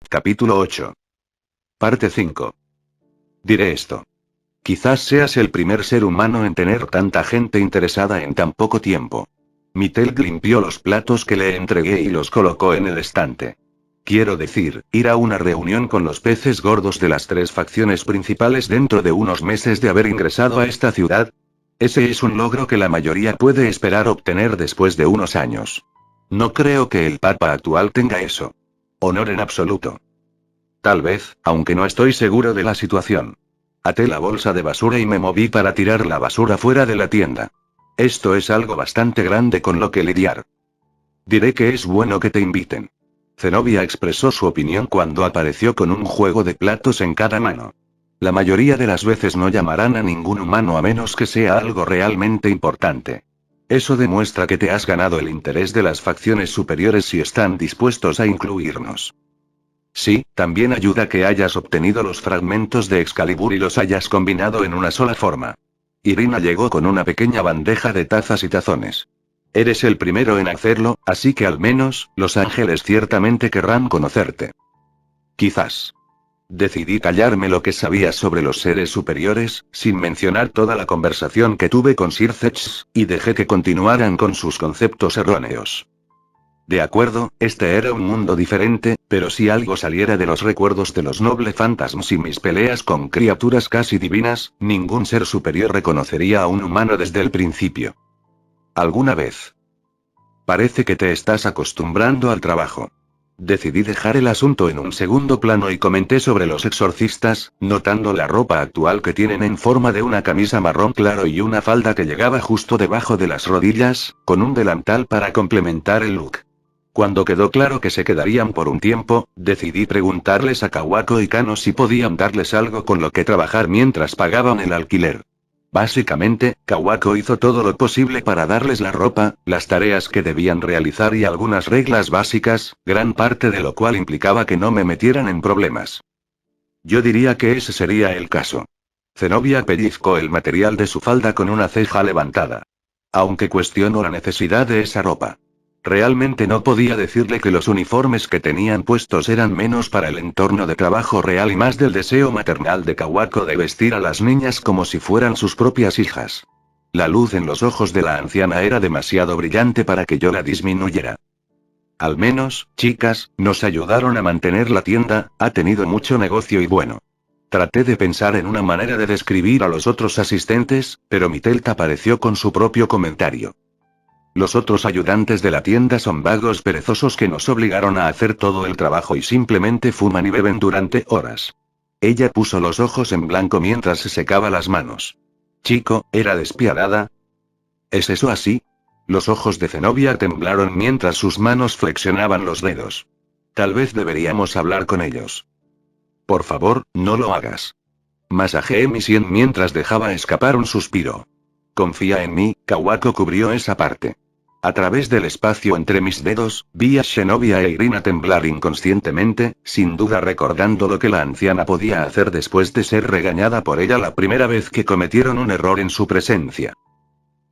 Capítulo 8. Parte 5. Diré esto. Quizás seas el primer ser humano en tener tanta gente interesada en tan poco tiempo. Mittel limpió los platos que le entregué y los colocó en el estante. Quiero decir, ir a una reunión con los peces gordos de las tres facciones principales dentro de unos meses de haber ingresado a esta ciudad. Ese es un logro que la mayoría puede esperar obtener después de unos años. No creo que el Papa actual tenga eso. Honor en absoluto. Tal vez, aunque no estoy seguro de la situación. Até la bolsa de basura y me moví para tirar la basura fuera de la tienda. Esto es algo bastante grande con lo que lidiar. Diré que es bueno que te inviten. Zenobia expresó su opinión cuando apareció con un juego de platos en cada mano. La mayoría de las veces no llamarán a ningún humano a menos que sea algo realmente importante. Eso demuestra que te has ganado el interés de las facciones superiores si están dispuestos a incluirnos. Sí, también ayuda que hayas obtenido los fragmentos de Excalibur y los hayas combinado en una sola forma. Irina llegó con una pequeña bandeja de tazas y tazones. Eres el primero en hacerlo, así que al menos, los ángeles ciertamente querrán conocerte. Quizás. Decidí callarme lo que sabía sobre los seres superiores, sin mencionar toda la conversación que tuve con Sir Zetch, y dejé que continuaran con sus conceptos erróneos. De acuerdo, este era un mundo diferente, pero si algo saliera de los recuerdos de los nobles fantasmas y mis peleas con criaturas casi divinas, ningún ser superior reconocería a un humano desde el principio. ¿Alguna vez? Parece que te estás acostumbrando al trabajo. Decidí dejar el asunto en un segundo plano y comenté sobre los exorcistas, notando la ropa actual que tienen en forma de una camisa marrón claro y una falda que llegaba justo debajo de las rodillas, con un delantal para complementar el look. Cuando quedó claro que se quedarían por un tiempo, decidí preguntarles a Kawako y Kano si podían darles algo con lo que trabajar mientras pagaban el alquiler. Básicamente, Kawako hizo todo lo posible para darles la ropa, las tareas que debían realizar y algunas reglas básicas, gran parte de lo cual implicaba que no me metieran en problemas. Yo diría que ese sería el caso. Zenobia pellizcó el material de su falda con una ceja levantada. Aunque cuestiono la necesidad de esa ropa. Realmente no podía decirle que los uniformes que tenían puestos eran menos para el entorno de trabajo real y más del deseo maternal de Kawako de vestir a las niñas como si fueran sus propias hijas. La luz en los ojos de la anciana era demasiado brillante para que yo la disminuyera. Al menos, chicas, nos ayudaron a mantener la tienda, ha tenido mucho negocio y bueno. Traté de pensar en una manera de describir a los otros asistentes, pero Mittel apareció con su propio comentario. Los otros ayudantes de la tienda son vagos perezosos que nos obligaron a hacer todo el trabajo y simplemente fuman y beben durante horas. Ella puso los ojos en blanco mientras se secaba las manos. Chico, ¿era despiadada? ¿Es eso así? Los ojos de Zenobia temblaron mientras sus manos flexionaban los dedos. Tal vez deberíamos hablar con ellos. Por favor, no lo hagas. Masajeé mi sien mientras dejaba escapar un suspiro. Confía en mí, Kawako cubrió esa parte. A través del espacio entre mis dedos, vi a Zenobia e Irina temblar inconscientemente, sin duda recordando lo que la anciana podía hacer después de ser regañada por ella la primera vez que cometieron un error en su presencia.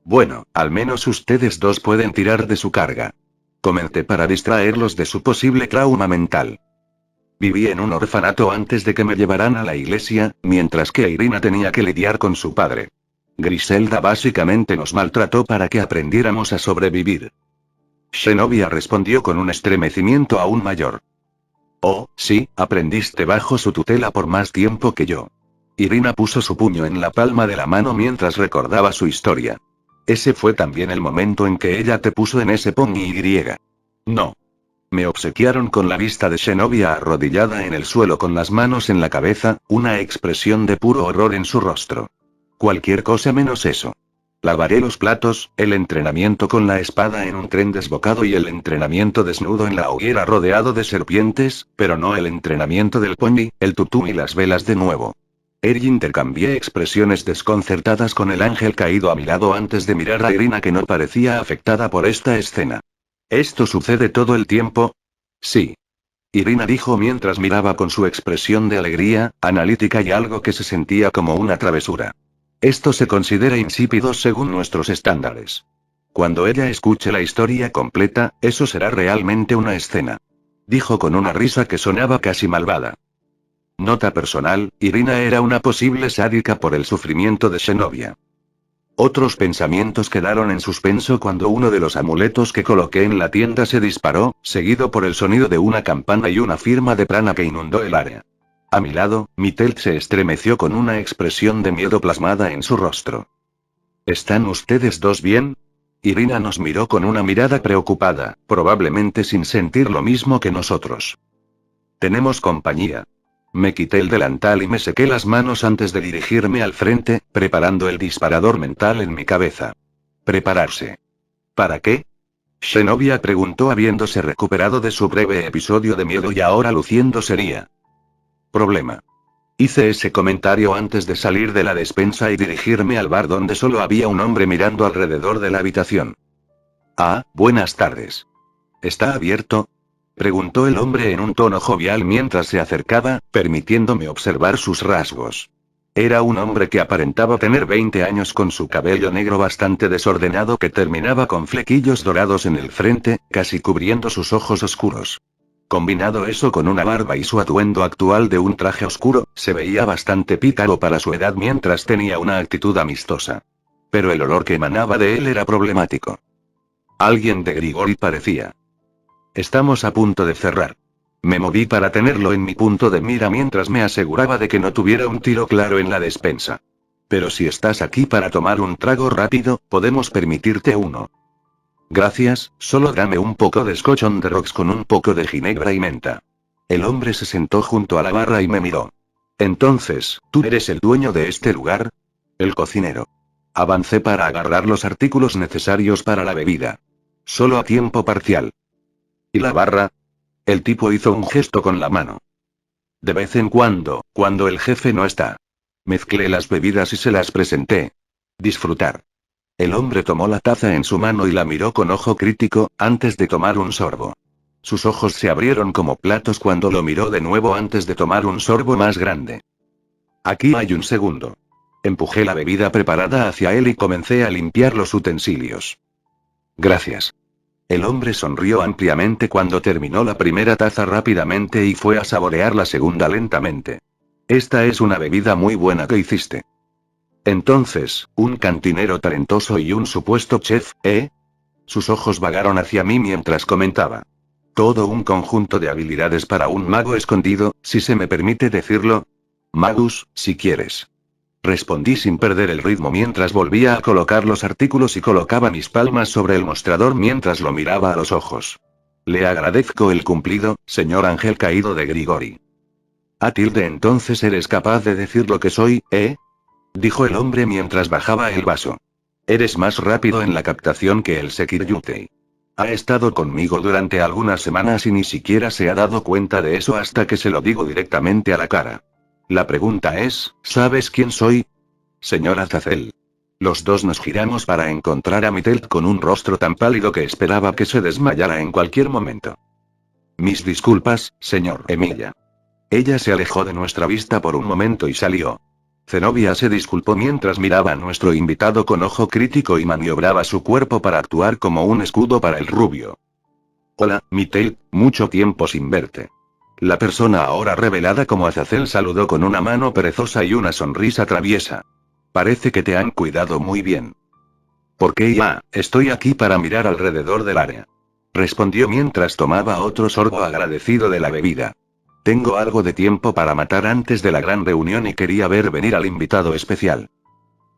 Bueno, al menos ustedes dos pueden tirar de su carga. Comenté para distraerlos de su posible trauma mental. Viví en un orfanato antes de que me llevaran a la iglesia, mientras que Irina tenía que lidiar con su padre. Griselda básicamente nos maltrató para que aprendiéramos a sobrevivir. Zenobia respondió con un estremecimiento aún mayor. Oh, sí, aprendiste bajo su tutela por más tiempo que yo. Irina puso su puño en la palma de la mano mientras recordaba su historia. Ese fue también el momento en que ella te puso en ese pony Y. No. Me obsequiaron con la vista de Zenobia arrodillada en el suelo con las manos en la cabeza, una expresión de puro horror en su rostro. Cualquier cosa menos eso. Lavaré los platos, el entrenamiento con la espada en un tren desbocado y el entrenamiento desnudo en la hoguera rodeado de serpientes, pero no el entrenamiento del pony, el tutú y las velas de nuevo. Intercambié expresiones desconcertadas con el ángel caído a mi lado antes de mirar a Irina que no parecía afectada por esta escena. ¿Esto sucede todo el tiempo? Sí. Irina dijo mientras miraba con su expresión de alegría, analítica y algo que se sentía como una travesura. Esto se considera insípido según nuestros estándares. Cuando ella escuche la historia completa, eso será realmente una escena. dijo con una risa que sonaba casi malvada. Nota personal, Irina era una posible sádica por el sufrimiento de Zenobia. Otros pensamientos quedaron en suspenso cuando uno de los amuletos que coloqué en la tienda se disparó, seguido por el sonido de una campana y una firma de prana que inundó el área. A mi lado, Mitel se estremeció con una expresión de miedo plasmada en su rostro. ¿Están ustedes dos bien? Irina nos miró con una mirada preocupada, probablemente sin sentir lo mismo que nosotros. Tenemos compañía. Me quité el delantal y me sequé las manos antes de dirigirme al frente, preparando el disparador mental en mi cabeza. Prepararse. ¿Para qué? Zenobia preguntó habiéndose recuperado de su breve episodio de miedo y ahora luciendo seria. Problema. Hice ese comentario antes de salir de la despensa y dirigirme al bar donde solo había un hombre mirando alrededor de la habitación. Ah, buenas tardes. ¿Está abierto? Preguntó el hombre en un tono jovial mientras se acercaba, permitiéndome observar sus rasgos. Era un hombre que aparentaba tener 20 años con su cabello negro bastante desordenado que terminaba con flequillos dorados en el frente, casi cubriendo sus ojos oscuros. Combinado eso con una barba y su atuendo actual de un traje oscuro, se veía bastante pícaro para su edad mientras tenía una actitud amistosa. Pero el olor que emanaba de él era problemático. Alguien de Grigori parecía. Estamos a punto de cerrar. Me moví para tenerlo en mi punto de mira mientras me aseguraba de que no tuviera un tiro claro en la despensa. Pero si estás aquí para tomar un trago rápido, podemos permitirte uno. Gracias, solo dame un poco de Scotch on the rocks con un poco de ginebra y menta. El hombre se sentó junto a la barra y me miró. Entonces, ¿tú eres el dueño de este lugar? El cocinero. Avancé para agarrar los artículos necesarios para la bebida. Solo a tiempo parcial. ¿Y la barra? El tipo hizo un gesto con la mano. De vez en cuando el jefe no está. Mezclé las bebidas y se las presenté. Disfrutar. El hombre tomó la taza en su mano y la miró con ojo crítico, antes de tomar un sorbo. Sus ojos se abrieron como platos cuando lo miró de nuevo antes de tomar un sorbo más grande. Aquí hay un segundo. Empujé la bebida preparada hacia él y comencé a limpiar los utensilios. Gracias. El hombre sonrió ampliamente cuando terminó la primera taza rápidamente y fue a saborear la segunda lentamente. Esta es una bebida muy buena que hiciste. Entonces, un cantinero talentoso y un supuesto chef, ¿eh? Sus ojos vagaron hacia mí mientras comentaba. Todo un conjunto de habilidades para un mago escondido, si se me permite decirlo. Magus, si quieres. Respondí sin perder el ritmo mientras volvía a colocar los artículos y colocaba mis palmas sobre el mostrador mientras lo miraba a los ojos. Le agradezco el cumplido, señor ángel caído de Grigori. Entonces eres capaz de decir lo que soy, ¿eh? Dijo el hombre mientras bajaba el vaso. Eres más rápido en la captación que el Sekiryutei. Ha estado conmigo durante algunas semanas y ni siquiera se ha dado cuenta de eso hasta que se lo digo directamente a la cara. La pregunta es, ¿sabes quién soy? Señor Azazel. Los dos nos giramos para encontrar a Mitel con un rostro tan pálido que esperaba que se desmayara en cualquier momento. Mis disculpas, señor Emilia. Ella se alejó de nuestra vista por un momento y salió. Zenobia se disculpó mientras miraba a nuestro invitado con ojo crítico y maniobraba su cuerpo para actuar como un escudo para el rubio. Hola, Mitel, mucho tiempo sin verte. La persona ahora revelada como Azazel saludó con una mano perezosa y una sonrisa traviesa. Parece que te han cuidado muy bien. ¿Por qué ya? Estoy aquí para mirar alrededor del área. Respondió mientras tomaba otro sorbo agradecido de la bebida. Tengo algo de tiempo para matar antes de la gran reunión y quería ver venir al invitado especial.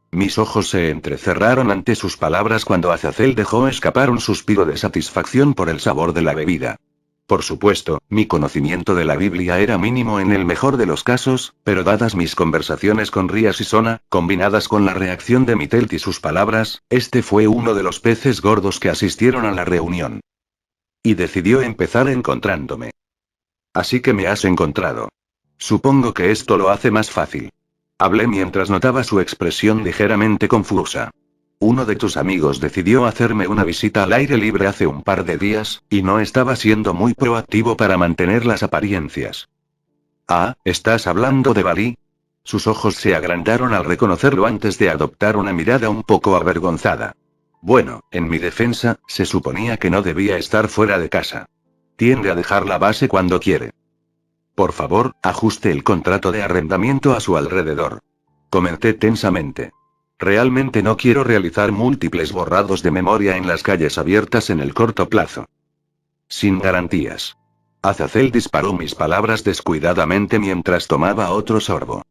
Mis ojos se entrecerraron ante sus palabras cuando Azazel dejó escapar un suspiro de satisfacción por el sabor de la bebida. Por supuesto, mi conocimiento de la Biblia era mínimo en el mejor de los casos, pero dadas mis conversaciones con Rías y Sona, combinadas con la reacción de Mitelt y sus palabras, este fue uno de los peces gordos que asistieron a la reunión. Y decidió empezar encontrándome. Así que me has encontrado. Supongo que esto lo hace más fácil. Hablé mientras notaba su expresión ligeramente confusa. Uno de tus amigos decidió hacerme una visita al aire libre hace un par de días, y no estaba siendo muy proactivo para mantener las apariencias. Ah, ¿estás hablando de Balí? Sus ojos se agrandaron al reconocerlo antes de adoptar una mirada un poco avergonzada. Bueno, en mi defensa, se suponía que no debía estar fuera de casa. Tiende a dejar la base cuando quiere. Por favor, ajuste el contrato de arrendamiento a su alrededor. Comenté tensamente. Realmente no quiero realizar múltiples borrados de memoria en las calles abiertas en el corto plazo. Sin garantías. Azazel disparó mis palabras descuidadamente mientras tomaba otro sorbo.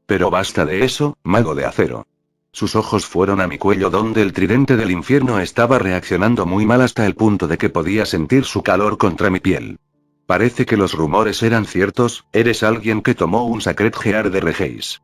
Pero basta de eso, mago de acero. Sus ojos fueron a mi cuello donde el tridente del infierno estaba reaccionando muy mal hasta el punto de que podía sentir su calor contra mi piel. Parece que los rumores eran ciertos, eres alguien que tomó un Sacred Gear de Regeis.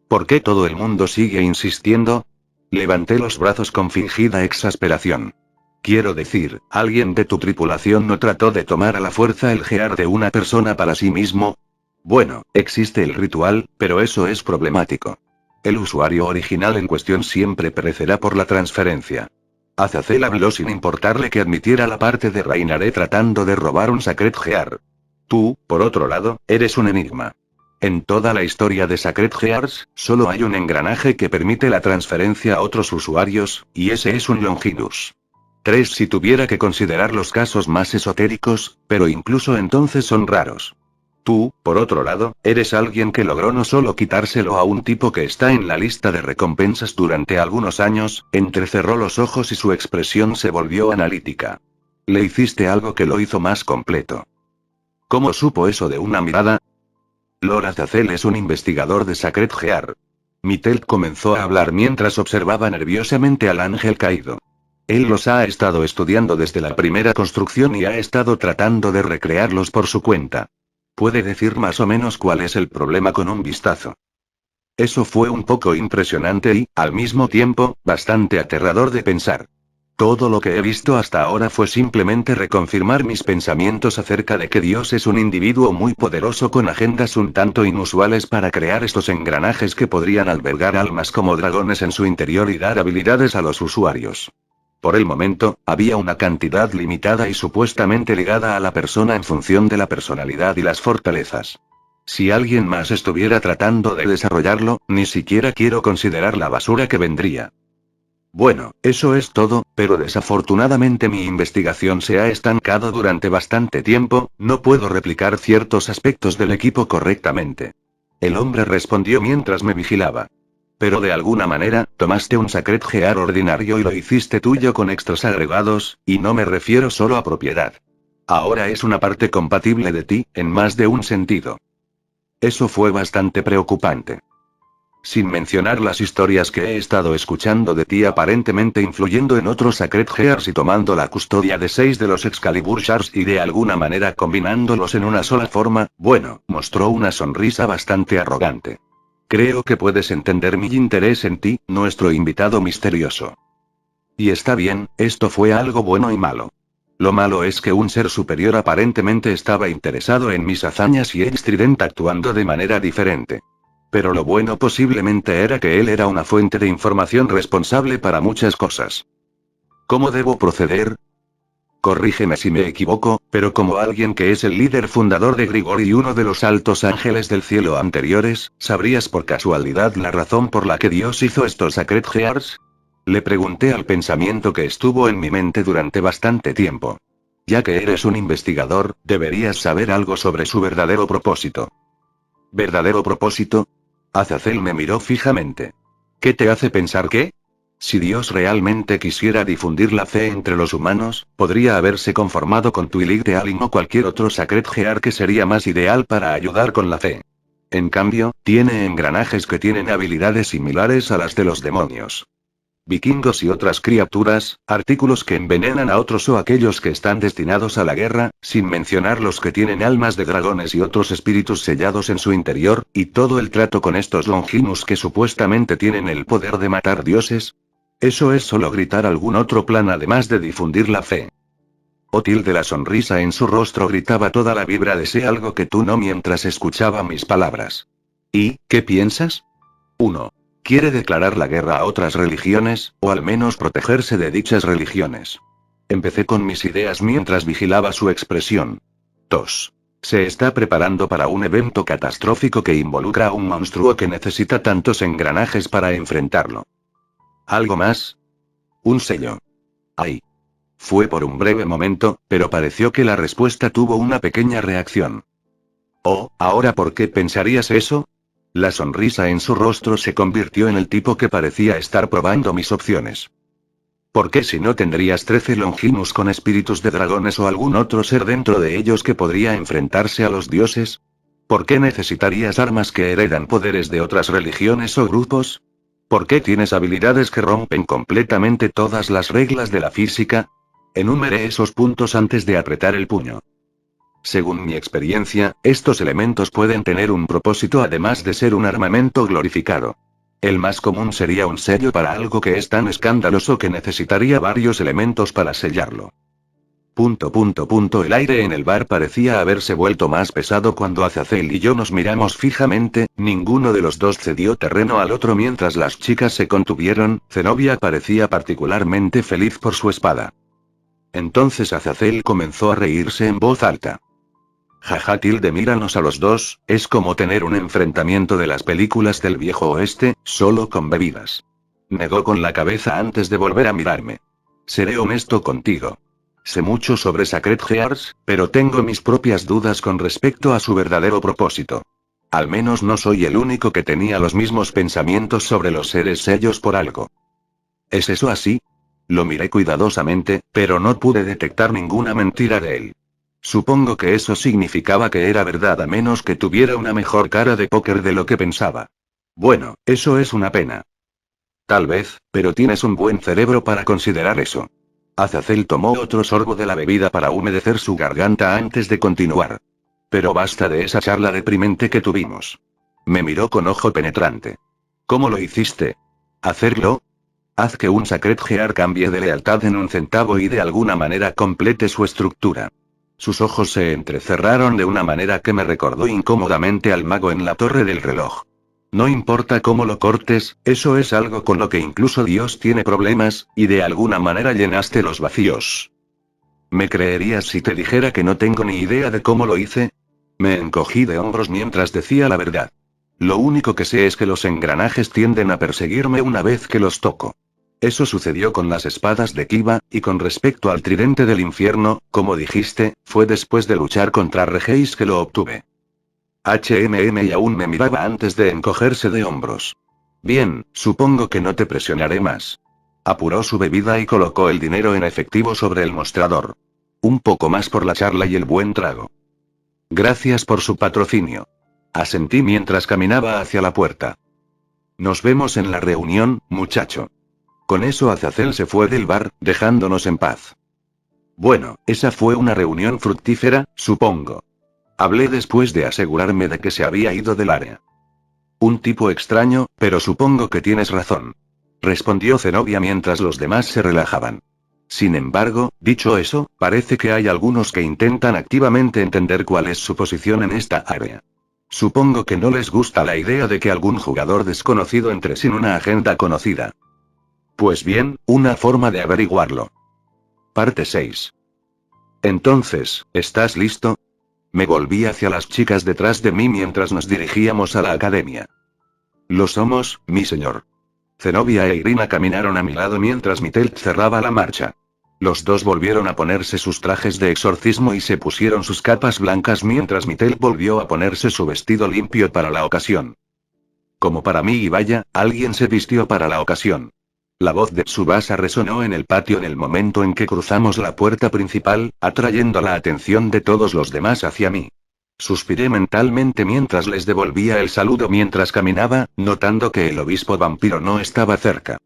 ¿Por qué todo el mundo sigue insistiendo? Levanté los brazos con fingida exasperación. Quiero decir, ¿alguien de tu tripulación no trató de tomar a la fuerza el Gear de una persona para sí mismo? Bueno, existe el ritual, pero eso es problemático. El usuario original en cuestión siempre perecerá por la transferencia. Azazel habló sin importarle que admitiera la parte de Reinharé tratando de robar un Sacred Gear. Tú, por otro lado, eres un enigma. En toda la historia de Sacred Gears, solo hay un engranaje que permite la transferencia a otros usuarios, y ese es un Longinus. 3 si tuviera que considerar los casos más esotéricos, pero incluso entonces son raros. Tú, por otro lado, eres alguien que logró no solo quitárselo a un tipo que está en la lista de recompensas durante algunos años, entrecerró los ojos y su expresión se volvió analítica. Le hiciste algo que lo hizo más completo. ¿Cómo supo eso de una mirada? Lord Azazel es un investigador de Sacred Gear. Mittel comenzó a hablar mientras observaba nerviosamente al ángel caído. Él los ha estado estudiando desde la primera construcción y ha estado tratando de recrearlos por su cuenta. Puede decir más o menos cuál es el problema con un vistazo. Eso fue un poco impresionante y, al mismo tiempo, bastante aterrador de pensar. Todo lo que he visto hasta ahora fue simplemente reconfirmar mis pensamientos acerca de que Dios es un individuo muy poderoso con agendas un tanto inusuales para crear estos engranajes que podrían albergar almas como dragones en su interior y dar habilidades a los usuarios. Por el momento, había una cantidad limitada y supuestamente ligada a la persona en función de la personalidad y las fortalezas. Si alguien más estuviera tratando de desarrollarlo, ni siquiera quiero considerar la basura que vendría. Bueno, eso es todo, pero desafortunadamente mi investigación se ha estancado durante bastante tiempo, no puedo replicar ciertos aspectos del equipo correctamente. El hombre respondió mientras me vigilaba. Pero de alguna manera, tomaste un Sacred Gear ordinario y lo hiciste tuyo con extras agregados, y no me refiero solo a propiedad. Ahora es una parte compatible de ti, en más de un sentido. Eso fue bastante preocupante. Sin mencionar las historias que he estado escuchando de ti aparentemente influyendo en otros Sacred Gears y tomando la custodia de 6 de los Excalibur Shards y de alguna manera combinándolos en una sola forma, bueno, mostró una sonrisa bastante arrogante. Creo que puedes entender mi interés en ti, nuestro invitado misterioso. Y está bien, esto fue algo bueno y malo. Lo malo es que un ser superior aparentemente estaba interesado en mis hazañas y Edge Trident actuando de manera diferente. Pero lo bueno posiblemente era que él era una fuente de información responsable para muchas cosas. ¿Cómo debo proceder? Corrígeme si me equivoco, pero como alguien que es el líder fundador de Grigor y uno de los altos ángeles del cielo anteriores, ¿sabrías por casualidad la razón por la que Dios hizo estos Sacred Gears? Le pregunté al pensamiento que estuvo en mi mente durante bastante tiempo. Ya que eres un investigador, deberías saber algo sobre su verdadero propósito. ¿Verdadero propósito? Azazel me miró fijamente. ¿Qué te hace pensar que? Si Dios realmente quisiera difundir la fe entre los humanos, podría haberse conformado con Twilig de Alin o cualquier otro Sacred Gear que sería más ideal para ayudar con la fe. En cambio, tiene engranajes que tienen habilidades similares a las de los demonios. Vikingos y otras criaturas, artículos que envenenan a otros o aquellos que están destinados a la guerra, sin mencionar los que tienen almas de dragones y otros espíritus sellados en su interior, y todo el trato con estos Longinus que supuestamente tienen el poder de matar dioses. Eso es solo gritar algún otro plan además de difundir la fe. Otil de la sonrisa en su rostro gritaba toda la vibra de sé algo que tú no mientras escuchaba mis palabras. ¿Y, qué piensas? 1. Quiere declarar la guerra a otras religiones, o al menos protegerse de dichas religiones. Empecé con mis ideas mientras vigilaba su expresión. 2. Se está preparando para un evento catastrófico que involucra a un monstruo que necesita tantos engranajes para enfrentarlo. ¿Algo más? Un sello. Ay. Fue por un breve momento, pero pareció que la respuesta tuvo una pequeña reacción. Oh, ¿ahora por qué pensarías eso? La sonrisa en su rostro se convirtió en el tipo que parecía estar probando mis opciones. ¿Por qué si no tendrías 13 Longimus con espíritus de dragones o algún otro ser dentro de ellos que podría enfrentarse a los dioses? ¿Por qué necesitarías armas que heredan poderes de otras religiones o grupos? ¿Por qué tienes habilidades que rompen completamente todas las reglas de la física? Enumeré esos puntos antes de apretar el puño. Según mi experiencia, estos elementos pueden tener un propósito además de ser un armamento glorificado. El más común sería un sello para algo que es tan escandaloso que necesitaría varios elementos para sellarlo. El aire en el bar parecía haberse vuelto más pesado cuando Azazel y yo nos miramos fijamente, ninguno de los dos cedió terreno al otro mientras las chicas se contuvieron. Zenobia parecía particularmente feliz por su espada. Entonces Azazel comenzó a reírse en voz alta. Jaja, míranos a los dos, es como tener un enfrentamiento de las películas del viejo oeste, solo con bebidas. Negó con la cabeza antes de volver a mirarme. Seré honesto contigo. Sé mucho sobre Sacred Hearts, pero tengo mis propias dudas con respecto a su verdadero propósito. Al menos no soy el único que tenía los mismos pensamientos sobre los seres sellos por algo. ¿Es eso así? Lo miré cuidadosamente, pero no pude detectar ninguna mentira de él. Supongo que eso significaba que era verdad a menos que tuviera una mejor cara de póker de lo que pensaba. Bueno, eso es una pena. Tal vez, pero tienes un buen cerebro para considerar eso. Azazel tomó otro sorbo de la bebida para humedecer su garganta antes de continuar. Pero basta de esa charla deprimente que tuvimos. Me miró con ojo penetrante. ¿Cómo lo hiciste? ¿Hacerlo? Haz que un Sacred Gear cambie de lealtad en un centavo y de alguna manera complete su estructura. Sus ojos se entrecerraron de una manera que me recordó incómodamente al mago en la torre del reloj. No importa cómo lo cortes, eso es algo con lo que incluso Dios tiene problemas, y de alguna manera llenaste los vacíos. ¿Me creerías si te dijera que no tengo ni idea de cómo lo hice? Me encogí de hombros mientras decía la verdad. Lo único que sé es que los engranajes tienden a perseguirme una vez que los toco. Eso sucedió con las espadas de Kiva, y con respecto al tridente del infierno, como dijiste, fue después de luchar contra Regeis que lo obtuve. Y aún me miraba antes de encogerse de hombros. Bien, supongo que no te presionaré más. Apuró su bebida y colocó el dinero en efectivo sobre el mostrador. Un poco más por la charla y el buen trago. Gracias por su patrocinio. Asentí mientras caminaba hacia la puerta. Nos vemos en la reunión, muchacho. Con eso Azazel se fue del bar, dejándonos en paz. Bueno, esa fue una reunión fructífera, supongo. Hablé después de asegurarme de que se había ido del área. Un tipo extraño, pero supongo que tienes razón. Respondió Zenobia mientras los demás se relajaban. Sin embargo, dicho eso, parece que hay algunos que intentan activamente entender cuál es su posición en esta área. Supongo que no les gusta la idea de que algún jugador desconocido entre sin una agenda conocida. Pues bien, una forma de averiguarlo. Parte 6. Entonces, ¿estás listo? Me volví hacia las chicas detrás de mí mientras nos dirigíamos a la academia. Lo somos, mi señor. Zenobia e Irina caminaron a mi lado mientras Mitelt cerraba la marcha. Los dos volvieron a ponerse sus trajes de exorcismo y se pusieron sus capas blancas mientras Mitelt volvió a ponerse su vestido limpio para la ocasión. Como para mí y vaya, alguien se vistió para la ocasión. La voz de Tsubasa resonó en el patio en el momento en que cruzamos la puerta principal, atrayendo la atención de todos los demás hacia mí. Suspiré mentalmente mientras les devolvía el saludo mientras caminaba, notando que el obispo vampiro no estaba cerca.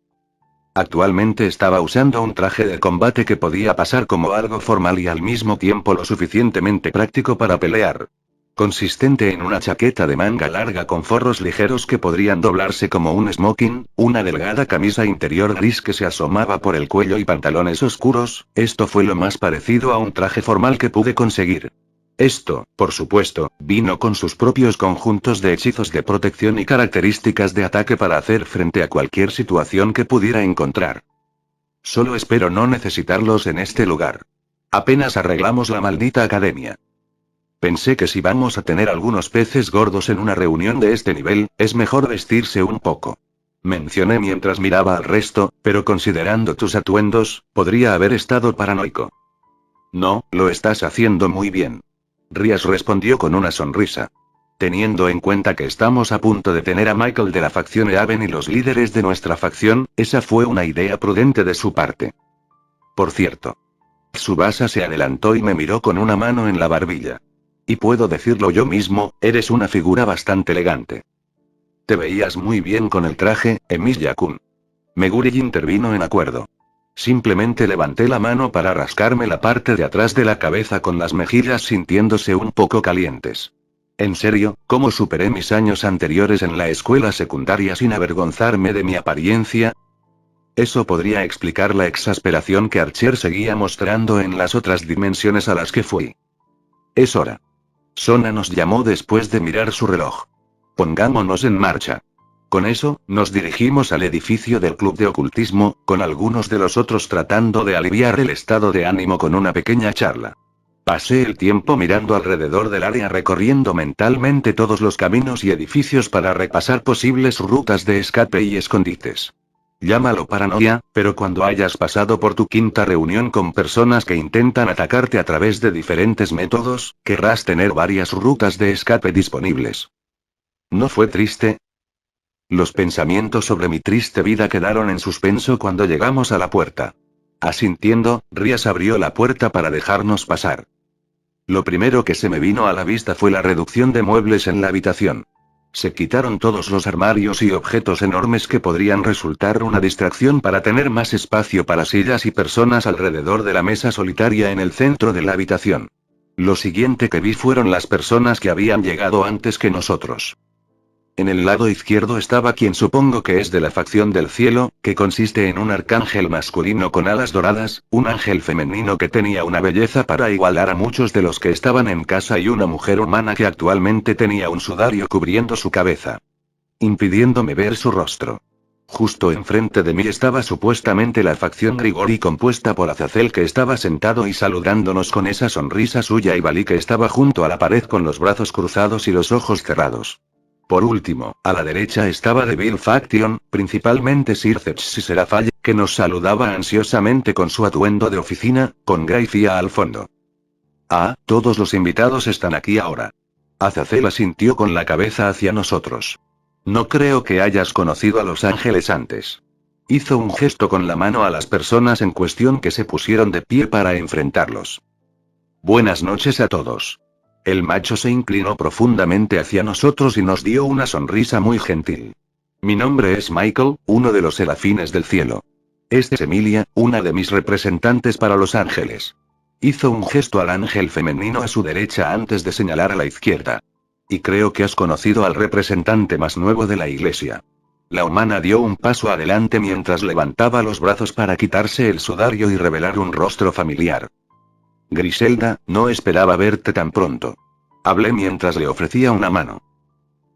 Actualmente estaba usando un traje de combate que podía pasar como algo formal y al mismo tiempo lo suficientemente práctico para pelear. Consistente en una chaqueta de manga larga con forros ligeros que podrían doblarse como un smoking, una delgada camisa interior gris que se asomaba por el cuello y pantalones oscuros, esto fue lo más parecido a un traje formal que pude conseguir. Esto, por supuesto, vino con sus propios conjuntos de hechizos de protección y características de ataque para hacer frente a cualquier situación que pudiera encontrar. Solo espero no necesitarlos en este lugar. Apenas arreglamos la maldita academia. Pensé que si vamos a tener algunos peces gordos en una reunión de este nivel, es mejor vestirse un poco. Mencioné mientras miraba al resto, pero considerando tus atuendos, podría haber estado paranoico. No, lo estás haciendo muy bien. Rías respondió con una sonrisa. Teniendo en cuenta que estamos a punto de tener a Michael de la facción Eaven y los líderes de nuestra facción, esa fue una idea prudente de su parte. Por cierto. Tsubasa se adelantó y me miró con una mano en la barbilla. Y puedo decirlo yo mismo, eres una figura bastante elegante. Te veías muy bien con el traje, Emilia-kun. Meguri intervino en acuerdo. Simplemente levanté la mano para rascarme la parte de atrás de la cabeza con las mejillas sintiéndose un poco calientes. En serio, ¿cómo superé mis años anteriores en la escuela secundaria sin avergonzarme de mi apariencia? Eso podría explicar la exasperación que Archer seguía mostrando en las otras dimensiones a las que fui. Es hora. Sona nos llamó después de mirar su reloj. Pongámonos en marcha. Con eso, nos dirigimos al edificio del club de ocultismo, con algunos de los otros tratando de aliviar el estado de ánimo con una pequeña charla. Pasé el tiempo mirando alrededor del área recorriendo mentalmente todos los caminos y edificios para repasar posibles rutas de escape y escondites. Llámalo paranoia, pero cuando hayas pasado por tu quinta reunión con personas que intentan atacarte a través de diferentes métodos, querrás tener varias rutas de escape disponibles. ¿No fue triste? Los pensamientos sobre mi triste vida quedaron en suspenso cuando llegamos a la puerta. Asintiendo, Rías abrió la puerta para dejarnos pasar. Lo primero que se me vino a la vista fue la reducción de muebles en la habitación. Se quitaron todos los armarios y objetos enormes que podrían resultar una distracción para tener más espacio para sillas y personas alrededor de la mesa solitaria en el centro de la habitación. Lo siguiente que vi fueron las personas que habían llegado antes que nosotros. En el lado izquierdo estaba quien supongo que es de la facción del cielo, que consiste en un arcángel masculino con alas doradas, un ángel femenino que tenía una belleza para igualar a muchos de los que estaban en casa y una mujer humana que actualmente tenía un sudario cubriendo su cabeza, impidiéndome ver su rostro. Justo enfrente de mí estaba supuestamente la facción Grigori compuesta por Azazel que estaba sentado y saludándonos con esa sonrisa suya y Bali que estaba junto a la pared con los brazos cruzados y los ojos cerrados. Por último, a la derecha estaba Devil Faction, principalmente Sir Zetsi Serafalle, que nos saludaba ansiosamente con su atuendo de oficina, con Gracia al fondo. Ah, todos los invitados están aquí ahora. Azazel asintió con la cabeza hacia nosotros. No creo que hayas conocido a los ángeles antes. Hizo un gesto con la mano a las personas en cuestión que se pusieron de pie para enfrentarlos. Buenas noches a todos. El macho se inclinó profundamente hacia nosotros y nos dio una sonrisa muy gentil. Mi nombre es Michael, uno de los serafines del cielo. Esta es Emilia, una de mis representantes para los ángeles. Hizo un gesto al ángel femenino a su derecha antes de señalar a la izquierda. Y creo que has conocido al representante más nuevo de la iglesia. La humana dio un paso adelante mientras levantaba los brazos para quitarse el sudario y revelar un rostro familiar. Griselda, no esperaba verte tan pronto. Hablé mientras le ofrecía una mano.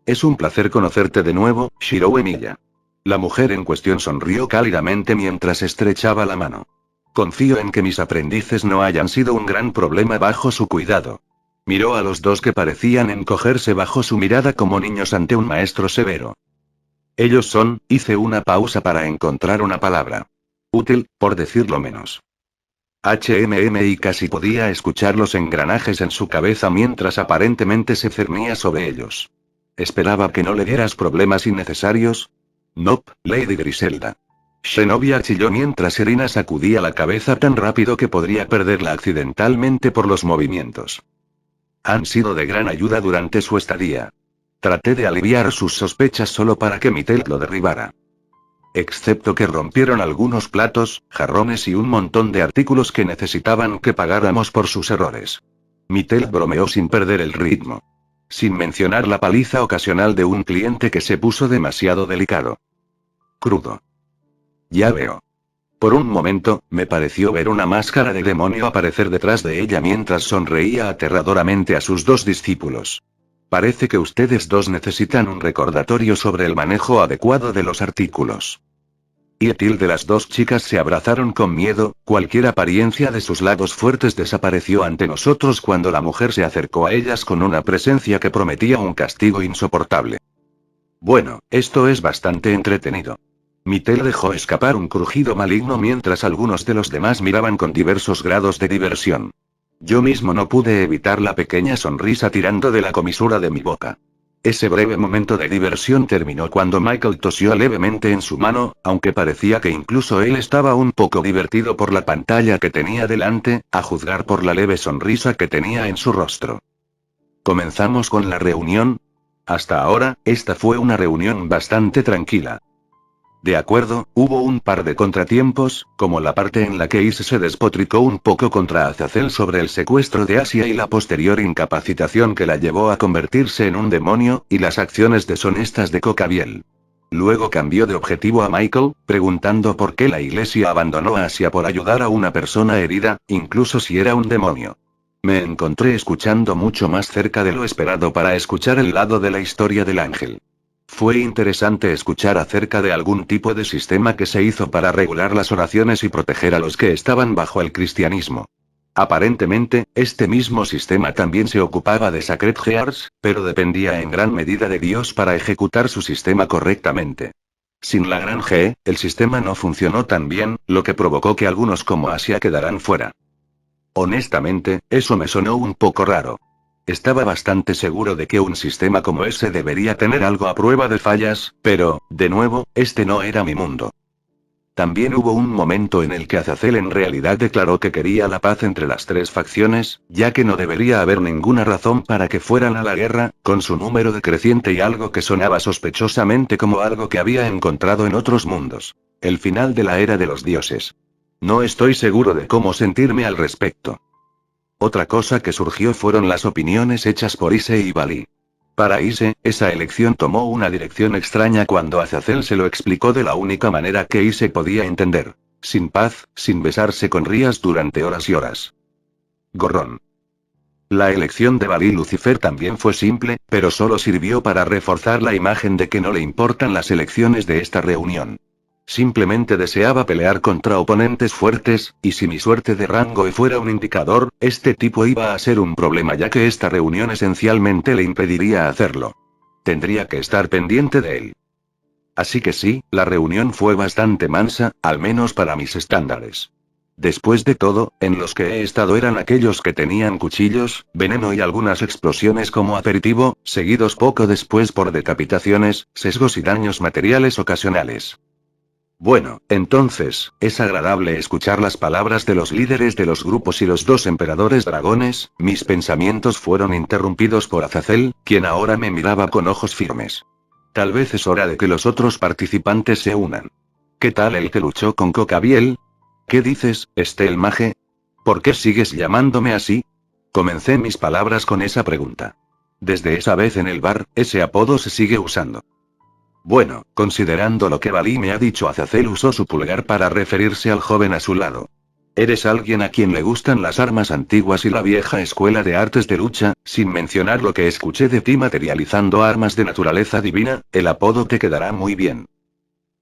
Es un placer conocerte de nuevo, Shirou Emilia. La mujer en cuestión sonrió cálidamente mientras estrechaba la mano. Confío en que mis aprendices no hayan sido un gran problema bajo su cuidado. Miró a los dos que parecían encogerse bajo su mirada como niños ante un maestro severo. Ellos son, hice una pausa para encontrar una palabra. Útil, por decirlo menos. Y casi podía escuchar los engranajes en su cabeza mientras aparentemente se cernía sobre ellos. ¿Esperaba que no le dieras problemas innecesarios? Nope, Lady Griselda. Zenobia chilló mientras Irina sacudía la cabeza tan rápido que podría perderla accidentalmente por los movimientos. Han sido de gran ayuda durante su estadía. Traté de aliviar sus sospechas solo para que Mitel lo derribara. Excepto que rompieron algunos platos, jarrones y un montón de artículos que necesitaban que pagáramos por sus errores. Mitel bromeó sin perder el ritmo. Sin mencionar la paliza ocasional de un cliente que se puso demasiado delicado. Crudo. Ya veo. Por un momento, me pareció ver una máscara de demonio aparecer detrás de ella mientras sonreía aterradoramente a sus dos discípulos. Parece que ustedes dos necesitan un recordatorio sobre el manejo adecuado de los artículos. Y de las dos chicas se abrazaron con miedo, cualquier apariencia de sus lados fuertes desapareció ante nosotros cuando la mujer se acercó a ellas con una presencia que prometía un castigo insoportable. Bueno, esto es bastante entretenido. Mitel dejó escapar un crujido maligno mientras algunos de los demás miraban con diversos grados de diversión. Yo mismo no pude evitar la pequeña sonrisa tirando de la comisura de mi boca. Ese breve momento de diversión terminó cuando Michael tosió levemente en su mano, aunque parecía que incluso él estaba un poco divertido por la pantalla que tenía delante, a juzgar por la leve sonrisa que tenía en su rostro. ¿Comenzamos con la reunión? Hasta ahora, esta fue una reunión bastante tranquila. De acuerdo, hubo un par de contratiempos, como la parte en la que Ise se despotricó un poco contra Azazel sobre el secuestro de Asia y la posterior incapacitación que la llevó a convertirse en un demonio, y las acciones deshonestas de Cocabiel. Luego cambió de objetivo a Michael, preguntando por qué la iglesia abandonó a Asia por ayudar a una persona herida, incluso si era un demonio. Me encontré escuchando mucho más cerca de lo esperado para escuchar el lado de la historia del ángel. Fue interesante escuchar acerca de algún tipo de sistema que se hizo para regular las oraciones y proteger a los que estaban bajo el cristianismo. Aparentemente, este mismo sistema también se ocupaba de Sacred Gears, pero dependía en gran medida de Dios para ejecutar su sistema correctamente. Sin la gran G, el sistema no funcionó tan bien, lo que provocó que algunos como Asia quedaran fuera. Honestamente, eso me sonó un poco raro. Estaba bastante seguro de que un sistema como ese debería tener algo a prueba de fallas, pero, de nuevo, este no era mi mundo. También hubo un momento en el que Azazel en realidad declaró que quería la paz entre las tres facciones, ya que no debería haber ninguna razón para que fueran a la guerra, con su número decreciente y algo que sonaba sospechosamente como algo que había encontrado en otros mundos. El final de la era de los dioses. No estoy seguro de cómo sentirme al respecto. Otra cosa que surgió fueron las opiniones hechas por Ise y Bali. Para Ise, esa elección tomó una dirección extraña cuando Azazel se lo explicó de la única manera que Ise podía entender. Sin paz, sin besarse con Rías durante horas y horas. Gorrón. La elección de Bali Lucifer también fue simple, pero solo sirvió para reforzar la imagen de que no le importan las elecciones de esta reunión. Simplemente deseaba pelear contra oponentes fuertes, y si mi suerte de rango fuera un indicador, este tipo iba a ser un problema ya que esta reunión esencialmente le impediría hacerlo. Tendría que estar pendiente de él. Así que sí, la reunión fue bastante mansa, al menos para mis estándares. Después de todo, en los que he estado eran aquellos que tenían cuchillos, veneno y algunas explosiones como aperitivo, seguidos poco después por decapitaciones, sesgos y daños materiales ocasionales. Bueno, entonces, es agradable escuchar las palabras de los líderes de los grupos y los dos emperadores dragones. Mis pensamientos fueron interrumpidos por Azazel, quien ahora me miraba con ojos firmes. Tal vez es hora de que los otros participantes se unan. ¿Qué tal el que luchó con Cocabiel? ¿Qué dices, Estel Mage? ¿Por qué sigues llamándome así? Comencé mis palabras con esa pregunta. Desde esa vez en el bar, ese apodo se sigue usando. Bueno, considerando lo que Bali me ha dicho, Azazel usó su pulgar para referirse al joven a su lado. Eres alguien a quien le gustan las armas antiguas y la vieja escuela de artes de lucha, sin mencionar lo que escuché de ti materializando armas de naturaleza divina, el apodo te quedará muy bien.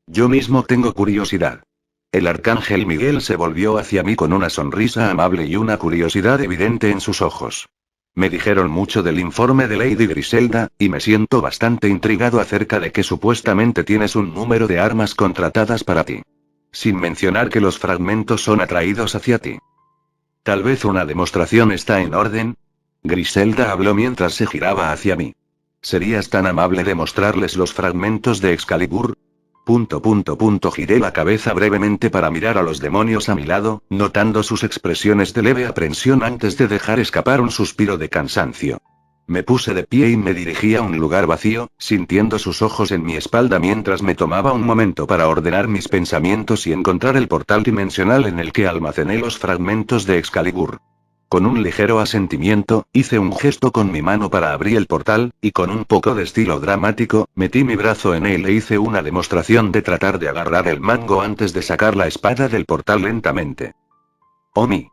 Yo mismo tengo curiosidad. El arcángel Miguel se volvió hacia mí con una sonrisa amable y una curiosidad evidente en sus ojos. Me dijeron mucho del informe de Lady Griselda, y me siento bastante intrigado acerca de que supuestamente tienes un número de armas contratadas para ti. Sin mencionar que los fragmentos son atraídos hacia ti. Tal vez una demostración está en orden. Griselda habló mientras se giraba hacia mí. ¿Serías tan amable de mostrarles los fragmentos de Excalibur? Giré la cabeza brevemente para mirar a los demonios a mi lado, notando sus expresiones de leve aprensión antes de dejar escapar un suspiro de cansancio. Me puse de pie y me dirigí a un lugar vacío, sintiendo sus ojos en mi espalda mientras me tomaba un momento para ordenar mis pensamientos y encontrar el portal dimensional en el que almacené los fragmentos de Excalibur. Con un ligero asentimiento, hice un gesto con mi mano para abrir el portal, y con un poco de estilo dramático, metí mi brazo en él e hice una demostración de tratar de agarrar el mango antes de sacar la espada del portal lentamente. Omi.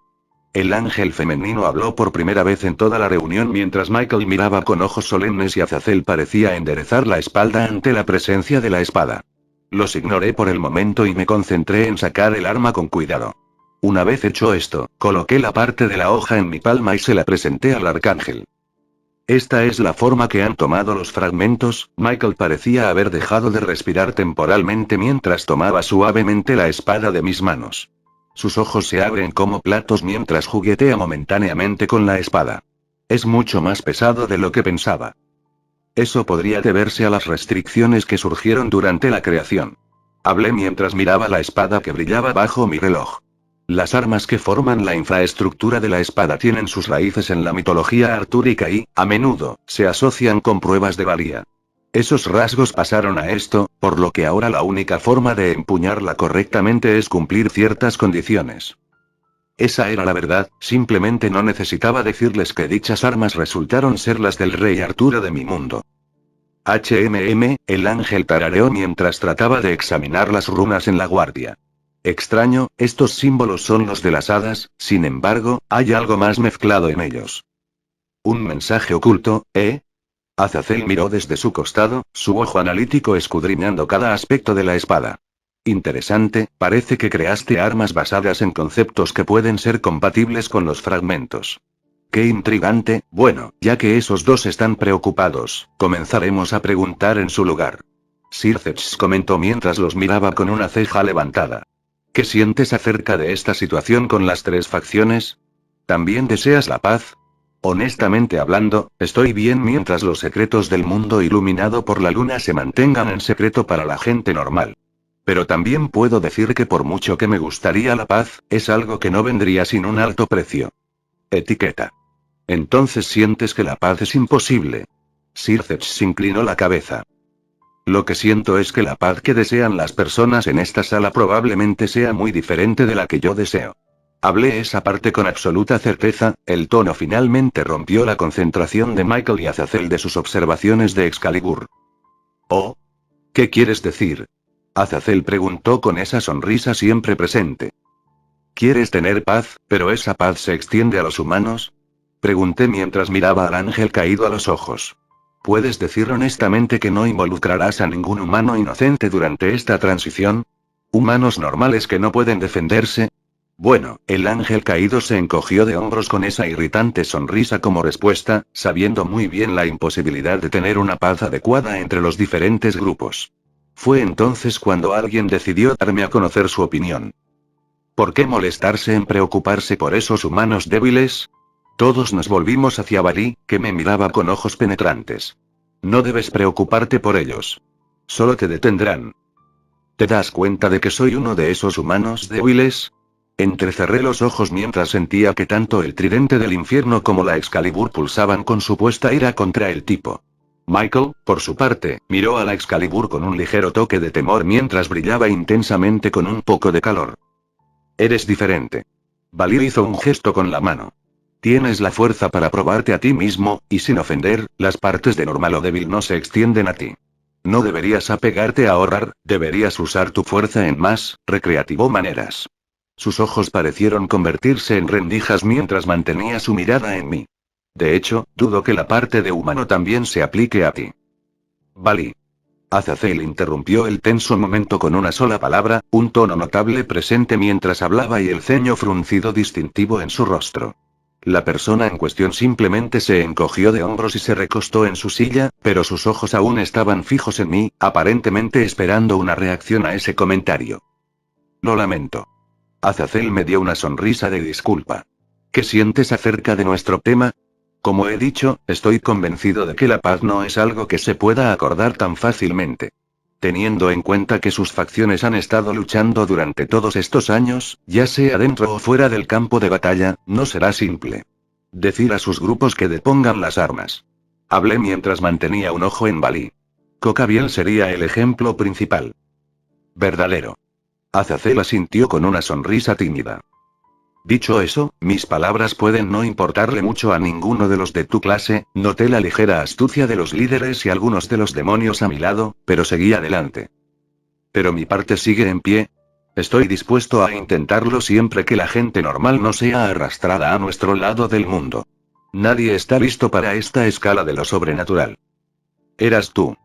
El ángel femenino habló por primera vez en toda la reunión mientras Michael miraba con ojos solemnes y Azazel parecía enderezar la espalda ante la presencia de la espada. Los ignoré por el momento y me concentré en sacar el arma con cuidado. Una vez hecho esto, coloqué la parte de la hoja en mi palma y se la presenté al arcángel. Esta es la forma que han tomado los fragmentos. Michael parecía haber dejado de respirar temporalmente mientras tomaba suavemente la espada de mis manos. Sus ojos se abren como platos mientras juguetea momentáneamente con la espada. Es mucho más pesado de lo que pensaba. Eso podría deberse a las restricciones que surgieron durante la creación. Hablé mientras miraba la espada que brillaba bajo mi reloj. Las armas que forman la infraestructura de la espada tienen sus raíces en la mitología artúrica y, a menudo, se asocian con pruebas de valía. Esos rasgos pasaron a esto, por lo que ahora la única forma de empuñarla correctamente es cumplir ciertas condiciones. Esa era la verdad, simplemente no necesitaba decirles que dichas armas resultaron ser las del rey Arturo de mi mundo. El ángel tarareó mientras trataba de examinar las runas en la guardia. Extraño, estos símbolos son los de las hadas, sin embargo, hay algo más mezclado en ellos. Un mensaje oculto, ¿eh? Azazel miró desde su costado, su ojo analítico escudriñando cada aspecto de la espada. Interesante, parece que creaste armas basadas en conceptos que pueden ser compatibles con los fragmentos. Qué intrigante. Bueno, ya que esos dos están preocupados, comenzaremos a preguntar en su lugar. Sirceps comentó mientras los miraba con una ceja levantada. ¿Qué sientes acerca de esta situación con las tres facciones? ¿También deseas la paz? Honestamente hablando, estoy bien mientras los secretos del mundo iluminado por la luna se mantengan en secreto para la gente normal. Pero también puedo decir que por mucho que me gustaría la paz, es algo que no vendría sin un alto precio. Etiqueta. Entonces sientes que la paz es imposible. Sirceps inclinó la cabeza. Lo que siento es que la paz que desean las personas en esta sala probablemente sea muy diferente de la que yo deseo. Hablé esa parte con absoluta certeza, el tono finalmente rompió la concentración de Michael y Azazel de sus observaciones de Excalibur. ¿Oh? ¿Qué quieres decir? Azazel preguntó con esa sonrisa siempre presente. ¿Quieres tener paz, pero esa paz se extiende a los humanos? Pregunté mientras miraba al ángel caído a los ojos. ¿Puedes decir honestamente que no involucrarás a ningún humano inocente durante esta transición? ¿Humanos normales que no pueden defenderse? Bueno, el ángel caído se encogió de hombros con esa irritante sonrisa como respuesta, sabiendo muy bien la imposibilidad de tener una paz adecuada entre los diferentes grupos. Fue entonces cuando alguien decidió darme a conocer su opinión. ¿Por qué molestarse en preocuparse por esos humanos débiles? Todos nos volvimos hacia Bali, que me miraba con ojos penetrantes. No debes preocuparte por ellos. Solo te detendrán. ¿Te das cuenta de que soy uno de esos humanos débiles? Entrecerré los ojos mientras sentía que tanto el tridente del infierno como la Excalibur pulsaban con supuesta ira contra el tipo. Michael, por su parte, miró a la Excalibur con un ligero toque de temor mientras brillaba intensamente con un poco de calor. Eres diferente. Valir hizo un gesto con la mano. Tienes la fuerza para probarte a ti mismo, y sin ofender, las partes de normal o débil no se extienden a ti. No deberías apegarte a ahorrar, deberías usar tu fuerza en más, recreativo maneras. Sus ojos parecieron convertirse en rendijas mientras mantenía su mirada en mí. De hecho, dudo que la parte de humano también se aplique a ti. Vali. Azazel interrumpió el tenso momento con una sola palabra, un tono notable presente mientras hablaba y el ceño fruncido distintivo en su rostro. La persona en cuestión simplemente se encogió de hombros y se recostó en su silla, pero sus ojos aún estaban fijos en mí, aparentemente esperando una reacción a ese comentario. Lo lamento. Azazel me dio una sonrisa de disculpa. ¿Qué sientes acerca de nuestro tema? Como he dicho, estoy convencido de que la paz no es algo que se pueda acordar tan fácilmente. Teniendo en cuenta que sus facciones han estado luchando durante todos estos años, ya sea dentro o fuera del campo de batalla, no será simple. Decir a sus grupos que depongan las armas. Hablé mientras mantenía un ojo en Bali. Cocabiel sería el ejemplo principal. Verdadero. Azazel asintió con una sonrisa tímida. Dicho eso, mis palabras pueden no importarle mucho a ninguno de los de tu clase, noté la ligera astucia de los líderes y algunos de los demonios a mi lado, pero seguí adelante. Pero mi parte sigue en pie. Estoy dispuesto a intentarlo siempre que la gente normal no sea arrastrada a nuestro lado del mundo. Nadie está listo para esta escala de lo sobrenatural. ¿Eras tú?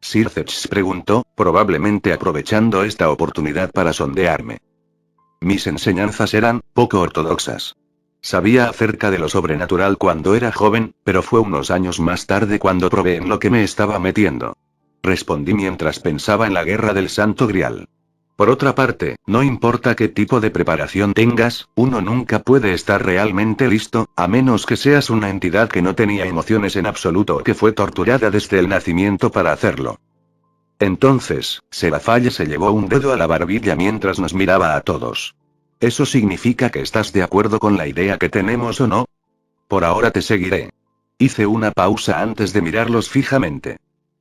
Sirceps preguntó, probablemente aprovechando esta oportunidad para sondearme. Mis enseñanzas eran poco ortodoxas. Sabía acerca de lo sobrenatural cuando era joven, pero fue unos años más tarde cuando probé en lo que me estaba metiendo. Respondí mientras pensaba en la guerra del Santo Grial. Por otra parte, no importa qué tipo de preparación tengas, uno nunca puede estar realmente listo, a menos que seas una entidad que no tenía emociones en absoluto o que fue torturada desde el nacimiento para hacerlo. Entonces, Serafalle se llevó un dedo a la barbilla mientras nos miraba a todos. ¿Eso significa que estás de acuerdo con la idea que tenemos o no? Por ahora te seguiré. Hice una pausa antes de mirarlos fijamente.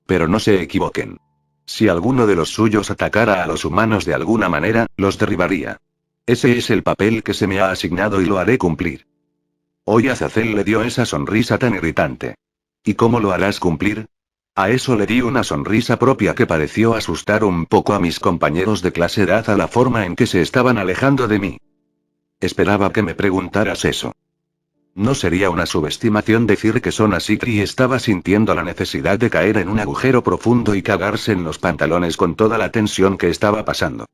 Pero no se equivoquen. Si alguno de los suyos atacara a los humanos de alguna manera, los derribaría. Ese es el papel que se me ha asignado y lo haré cumplir. Hoy Azazel le dio esa sonrisa tan irritante. ¿Y cómo lo harás cumplir? A eso le di una sonrisa propia que pareció asustar un poco a mis compañeros de clase dada la forma en que se estaban alejando de mí. Esperaba que me preguntaras eso. No sería una subestimación decir que Sona Sikri estaba sintiendo la necesidad de caer en un agujero profundo y cagarse en los pantalones con toda la tensión que estaba pasando.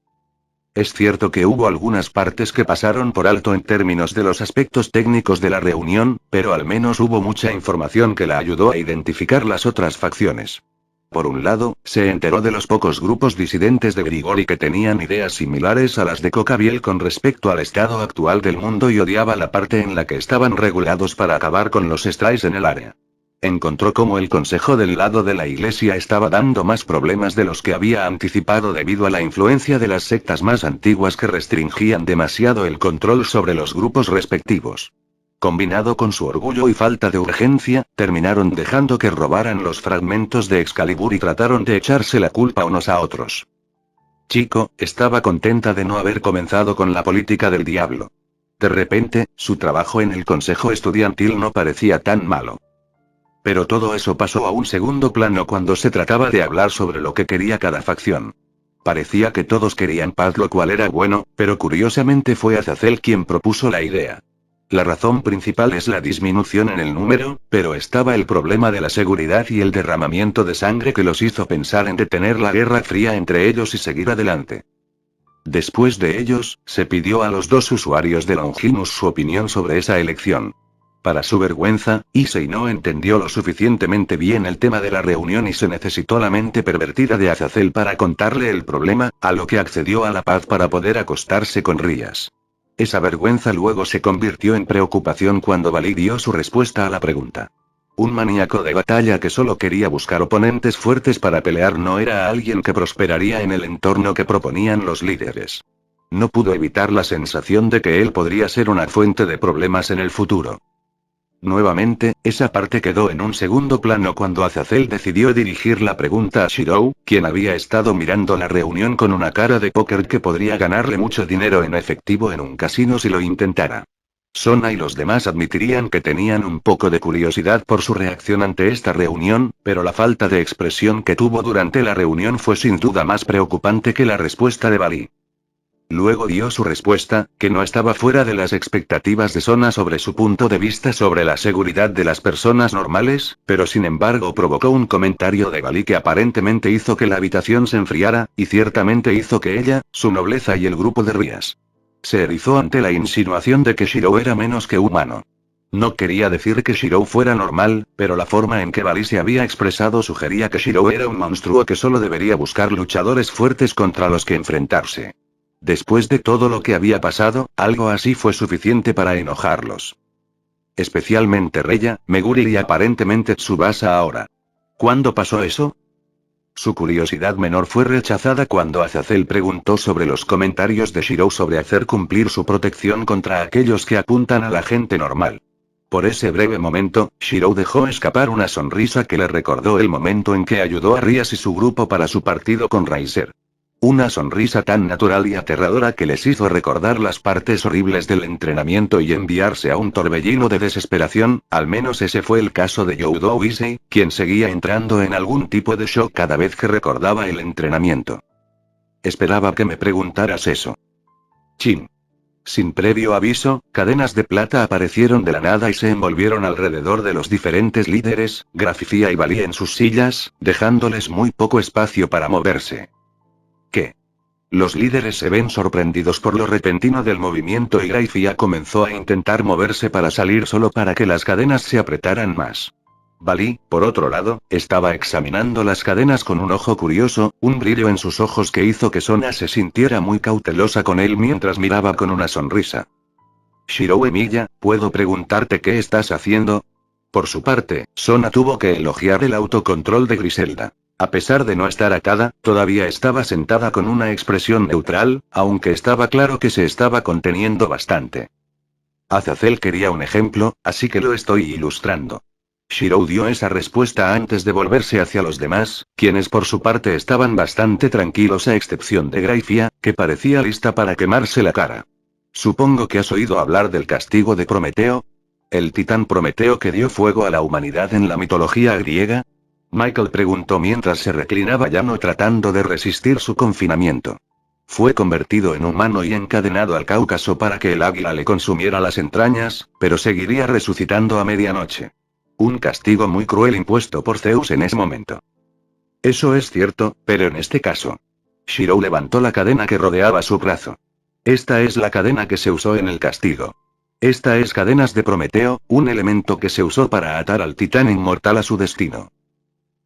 Es cierto que hubo algunas partes que pasaron por alto en términos de los aspectos técnicos de la reunión, pero al menos hubo mucha información que la ayudó a identificar las otras facciones. Por un lado, se enteró de los pocos grupos disidentes de Grigori que tenían ideas similares a las de Cocabiel con respecto al estado actual del mundo y odiaba la parte en la que estaban regulados para acabar con los strays en el área. Encontró cómo el consejo del lado de la iglesia estaba dando más problemas de los que había anticipado debido a la influencia de las sectas más antiguas que restringían demasiado el control sobre los grupos respectivos. Combinado con su orgullo y falta de urgencia, terminaron dejando que robaran los fragmentos de Excalibur y trataron de echarse la culpa unos a otros. Chico, estaba contenta de no haber comenzado con la política del diablo. De repente, su trabajo en el consejo estudiantil no parecía tan malo. Pero todo eso pasó a un segundo plano cuando se trataba de hablar sobre lo que quería cada facción. Parecía que todos querían paz, lo cual era bueno, pero curiosamente fue Azazel quien propuso la idea. La razón principal es la disminución en el número, pero estaba el problema de la seguridad y el derramamiento de sangre que los hizo pensar en detener la guerra fría entre ellos y seguir adelante. Después de ellos, se pidió a los dos usuarios de Longinus su opinión sobre esa elección. Para su vergüenza, Issei no entendió lo suficientemente bien el tema de la reunión y se necesitó la mente pervertida de Azazel para contarle el problema, a lo que accedió a la paz para poder acostarse con Rías. Esa vergüenza luego se convirtió en preocupación cuando Valí dio su respuesta a la pregunta. Un maníaco de batalla que solo quería buscar oponentes fuertes para pelear no era alguien que prosperaría en el entorno que proponían los líderes. No pudo evitar la sensación de que él podría ser una fuente de problemas en el futuro. Nuevamente, esa parte quedó en un segundo plano cuando Azazel decidió dirigir la pregunta a Shirou, quien había estado mirando la reunión con una cara de póker que podría ganarle mucho dinero en efectivo en un casino si lo intentara. Sona y los demás admitirían que tenían un poco de curiosidad por su reacción ante esta reunión, pero la falta de expresión que tuvo durante la reunión fue sin duda más preocupante que la respuesta de Valí. Luego dio su respuesta, que no estaba fuera de las expectativas de Sona sobre su punto de vista sobre la seguridad de las personas normales, pero sin embargo provocó un comentario de Valí que aparentemente hizo que la habitación se enfriara, y ciertamente hizo que ella, su nobleza y el grupo de Rías se erizó ante la insinuación de que Shirou era menos que humano. No quería decir que Shirou fuera normal, pero la forma en que Valí se había expresado sugería que Shirou era un monstruo que solo debería buscar luchadores fuertes contra los que enfrentarse. Después de todo lo que había pasado, algo así fue suficiente para enojarlos. Especialmente Reya, Meguri y aparentemente Tsubasa ahora. ¿Cuándo pasó eso? Su curiosidad menor fue rechazada cuando Azazel preguntó sobre los comentarios de Shirou sobre hacer cumplir su protección contra aquellos que apuntan a la gente normal. Por ese breve momento, Shirou dejó escapar una sonrisa que le recordó el momento en que ayudó a Rías y su grupo para su partido con Raiser. Una sonrisa tan natural y aterradora que les hizo recordar las partes horribles del entrenamiento y enviarse a un torbellino de desesperación, al menos ese fue el caso de Youdou Issei, quien seguía entrando en algún tipo de shock cada vez que recordaba el entrenamiento. Esperaba que me preguntaras eso. Chin. Sin previo aviso, cadenas de plata aparecieron de la nada y se envolvieron alrededor de los diferentes líderes, Grafifia y Valí en sus sillas, dejándoles muy poco espacio para moverse. ¿Qué? Los líderes se ven sorprendidos por lo repentino del movimiento y Graifia comenzó a intentar moverse para salir solo para que las cadenas se apretaran más. Balí, por otro lado, estaba examinando las cadenas con un ojo curioso, un brillo en sus ojos que hizo que Sona se sintiera muy cautelosa con él mientras miraba con una sonrisa. Shirou Emiya, ¿puedo preguntarte qué estás haciendo? Por su parte, Sona tuvo que elogiar el autocontrol de Griselda. A pesar de no estar atada, todavía estaba sentada con una expresión neutral, aunque estaba claro que se estaba conteniendo bastante. Azazel quería un ejemplo, así que lo estoy ilustrando. Shirou dio esa respuesta antes de volverse hacia los demás, quienes por su parte estaban bastante tranquilos a excepción de Graifia, que parecía lista para quemarse la cara. Supongo que has oído hablar del castigo de Prometeo. ¿El titán Prometeo que dio fuego a la humanidad en la mitología griega? Michael preguntó mientras se reclinaba llano tratando de resistir su confinamiento. Fue convertido en humano y encadenado al Cáucaso para que el águila le consumiera las entrañas, pero seguiría resucitando a medianoche. Un castigo muy cruel impuesto por Zeus en ese momento. Eso es cierto, pero en este caso. Shirou levantó la cadena que rodeaba su brazo. Esta es la cadena que se usó en el castigo. Esta es cadenas de Prometeo, un elemento que se usó para atar al titán inmortal a su destino.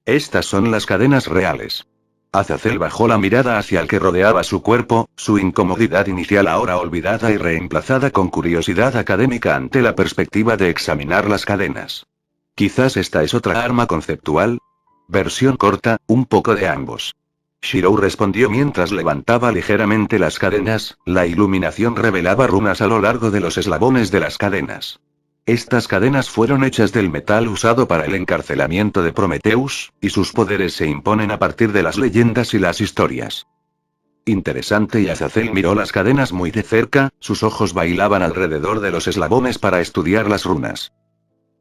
Estas son las cadenas reales. Azazel bajó la mirada hacia el que rodeaba su cuerpo, su incomodidad inicial ahora olvidada y reemplazada con curiosidad académica ante la perspectiva de examinar las cadenas. Quizás esta es otra arma conceptual. Versión corta, un poco de ambos. Shirou respondió mientras levantaba ligeramente las cadenas, la iluminación revelaba runas a lo largo de los eslabones de las cadenas. Estas cadenas fueron hechas del metal usado para el encarcelamiento de Prometheus, y sus poderes se imponen a partir de las leyendas y las historias. Interesante, y Azazel miró las cadenas muy de cerca, sus ojos bailaban alrededor de los eslabones para estudiar las runas.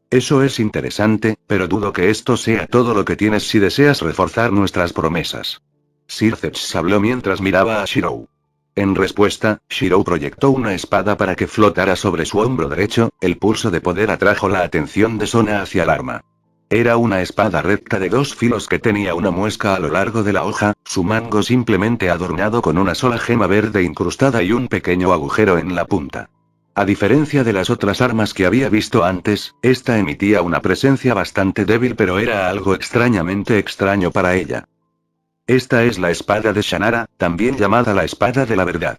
Eso es interesante, pero dudo que esto sea todo lo que tienes si deseas reforzar nuestras promesas. Sirceps habló mientras miraba a Shirou. En respuesta, Shirou proyectó una espada para que flotara sobre su hombro derecho, el pulso de poder atrajo la atención de Sona hacia el arma. Era una espada recta de 2 filos que tenía una muesca a lo largo de la hoja, su mango simplemente adornado con una sola gema verde incrustada y un pequeño agujero en la punta. A diferencia de las otras armas que había visto antes, esta emitía una presencia bastante débil, pero era algo extrañamente extraño para ella. Esta es la espada de Shannara, también llamada la espada de la verdad.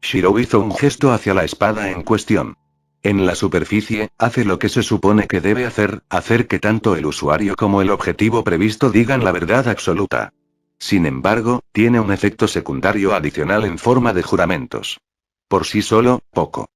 Shirou hizo un gesto hacia la espada en cuestión. En la superficie, hace lo que se supone que debe hacer que tanto el usuario como el objetivo previsto digan la verdad absoluta. Sin embargo, tiene un efecto secundario adicional en forma de juramentos. Por sí solo, poco.